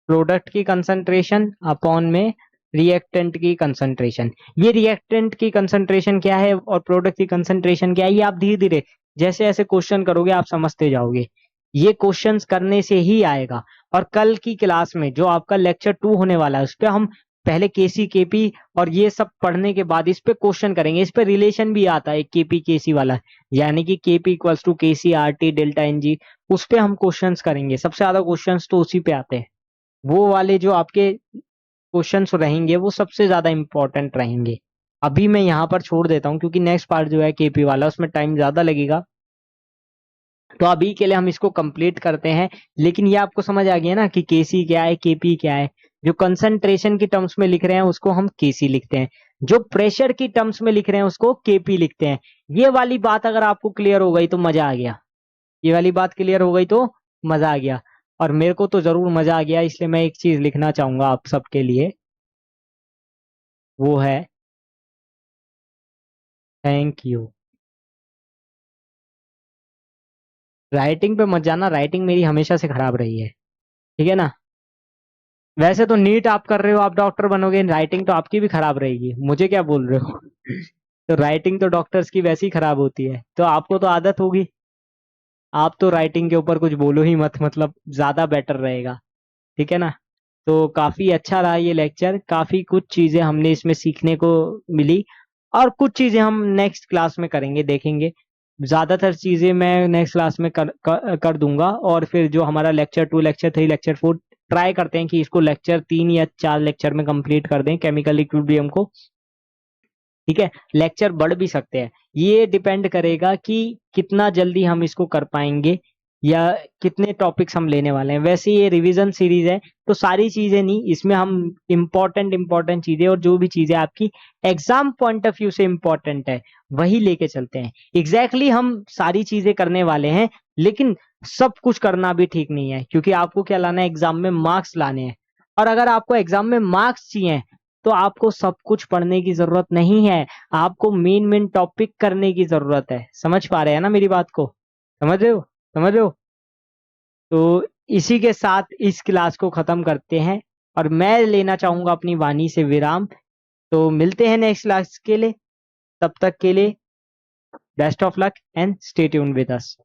प्रोडक्ट की कंसंट्रेशन अपॉन में रिएक्टेंट की कंसंट्रेशन। ये रिएक्टेंट की कंसंट्रेशन क्या है और प्रोडक्ट की कंसंट्रेशन क्या है, ये आप धीरे धीरे जैसे ऐसे क्वेश्चन करोगे आप समझते जाओगे। ये क्वेश्चंस करने से ही आएगा। और कल की क्लास में जो आपका लेक्चर 2 होने वाला है, उस पर हम पहले Kc Kp और ये सब पढ़ने के बाद इस पे क्वेश्चन करेंगे। इस पे रिलेशन भी आता है Kp Kc वाला, यानी कि Kp equals to Kc RT delta Ng। उस पे हम क्वेश्चंस करेंगे। सबसे ज्यादा क्वेश्चंस तो उसी पे आते हैं। वो वाले जो आपके क्वेश्चंस रहेंगे वो सबसे ज्यादा इंपॉर्टेंट रहेंगे। अभी मैं यहाँ पर छोड़ देता हूँ क्योंकि नेक्स्ट पार्ट जो है Kp वाला, उसमें टाइम ज्यादा लगेगा। तो अभी के लिए हम इसको कंप्लीट करते हैं। लेकिन ये आपको समझ आ गया ना कि Kc क्या है, Kp क्या है। जो कंसंट्रेशन की टर्म्स में लिख रहे हैं उसको हम Kc लिखते हैं, जो प्रेशर की टर्म्स में लिख रहे हैं उसको Kp लिखते हैं। ये वाली बात अगर आपको क्लियर हो गई तो मजा आ गया। ये वाली बात क्लियर हो गई तो मजा आ गया। और मेरे को तो जरूर मजा आ गया, इसलिए मैं एक चीज लिखना चाहूंगा आप सबके लिए, वो है थैंक यू। राइटिंग पे मत जाना, राइटिंग मेरी हमेशा से खराब रही है। ठीक है ना? वैसे तो नीट आप कर रहे हो, आप डॉक्टर बनोगे, राइटिंग तो आपकी भी खराब रहेगी, मुझे क्या बोल रहे हो? तो राइटिंग तो डॉक्टर्स की वैसी ही खराब होती है, तो आपको तो आदत होगी। आप तो राइटिंग के ऊपर कुछ बोलो ही मत, मतलब ज्यादा बेटर रहेगा। ठीक है ना? तो काफी अच्छा रहा ये लेक्चर, काफी कुछ चीजें हमने इसमें सीखने को मिली। और कुछ चीजें हम नेक्स्ट क्लास में करेंगे, देखेंगे। ज्यादातर चीजें मैं नेक्स्ट क्लास में कर दूंगा। और फिर जो हमारा लेक्चर 2, लेक्चर 3, लेक्चर 4, ट्राई करते हैं कि इसको लेक्चर 3 या 4 लेक्चर में कंप्लीट कर दें, केमिकल इक्विलिब्रियम को। ठीक है, लेक्चर बढ़ भी सकते हैं, ये डिपेंड करेगा कि कितना जल्दी हम इसको कर पाएंगे या कितने टॉपिक्स हम लेने वाले हैं। वैसे ये रिवीजन सीरीज है तो सारी चीजें नहीं, इसमें हम इंपॉर्टेंट चीजें और जो भी चीजें आपकी एग्जाम पॉइंट ऑफ व्यू से इंपॉर्टेंट है वही लेके चलते हैं। हम सारी चीजें करने वाले हैं, लेकिन सब कुछ करना भी ठीक नहीं है, क्योंकि आपको क्या लाना है? एग्जाम में मार्क्स लाने हैं। और अगर आपको एग्जाम में मार्क्स चाहिए तो आपको सब कुछ पढ़ने की जरूरत नहीं है, आपको मेन मेन टॉपिक करने की जरूरत है। समझ पा रहे हैं ना मेरी बात को? समझ रहे हो? समझ रहे हो? तो इसी के साथ इस क्लास को खत्म करते हैं, और मैं लेना चाहूंगा अपनी वाणी से विराम। तो मिलते हैं नेक्स्ट क्लास के लिए, तब तक के लिए Best of luck and stay tuned with us.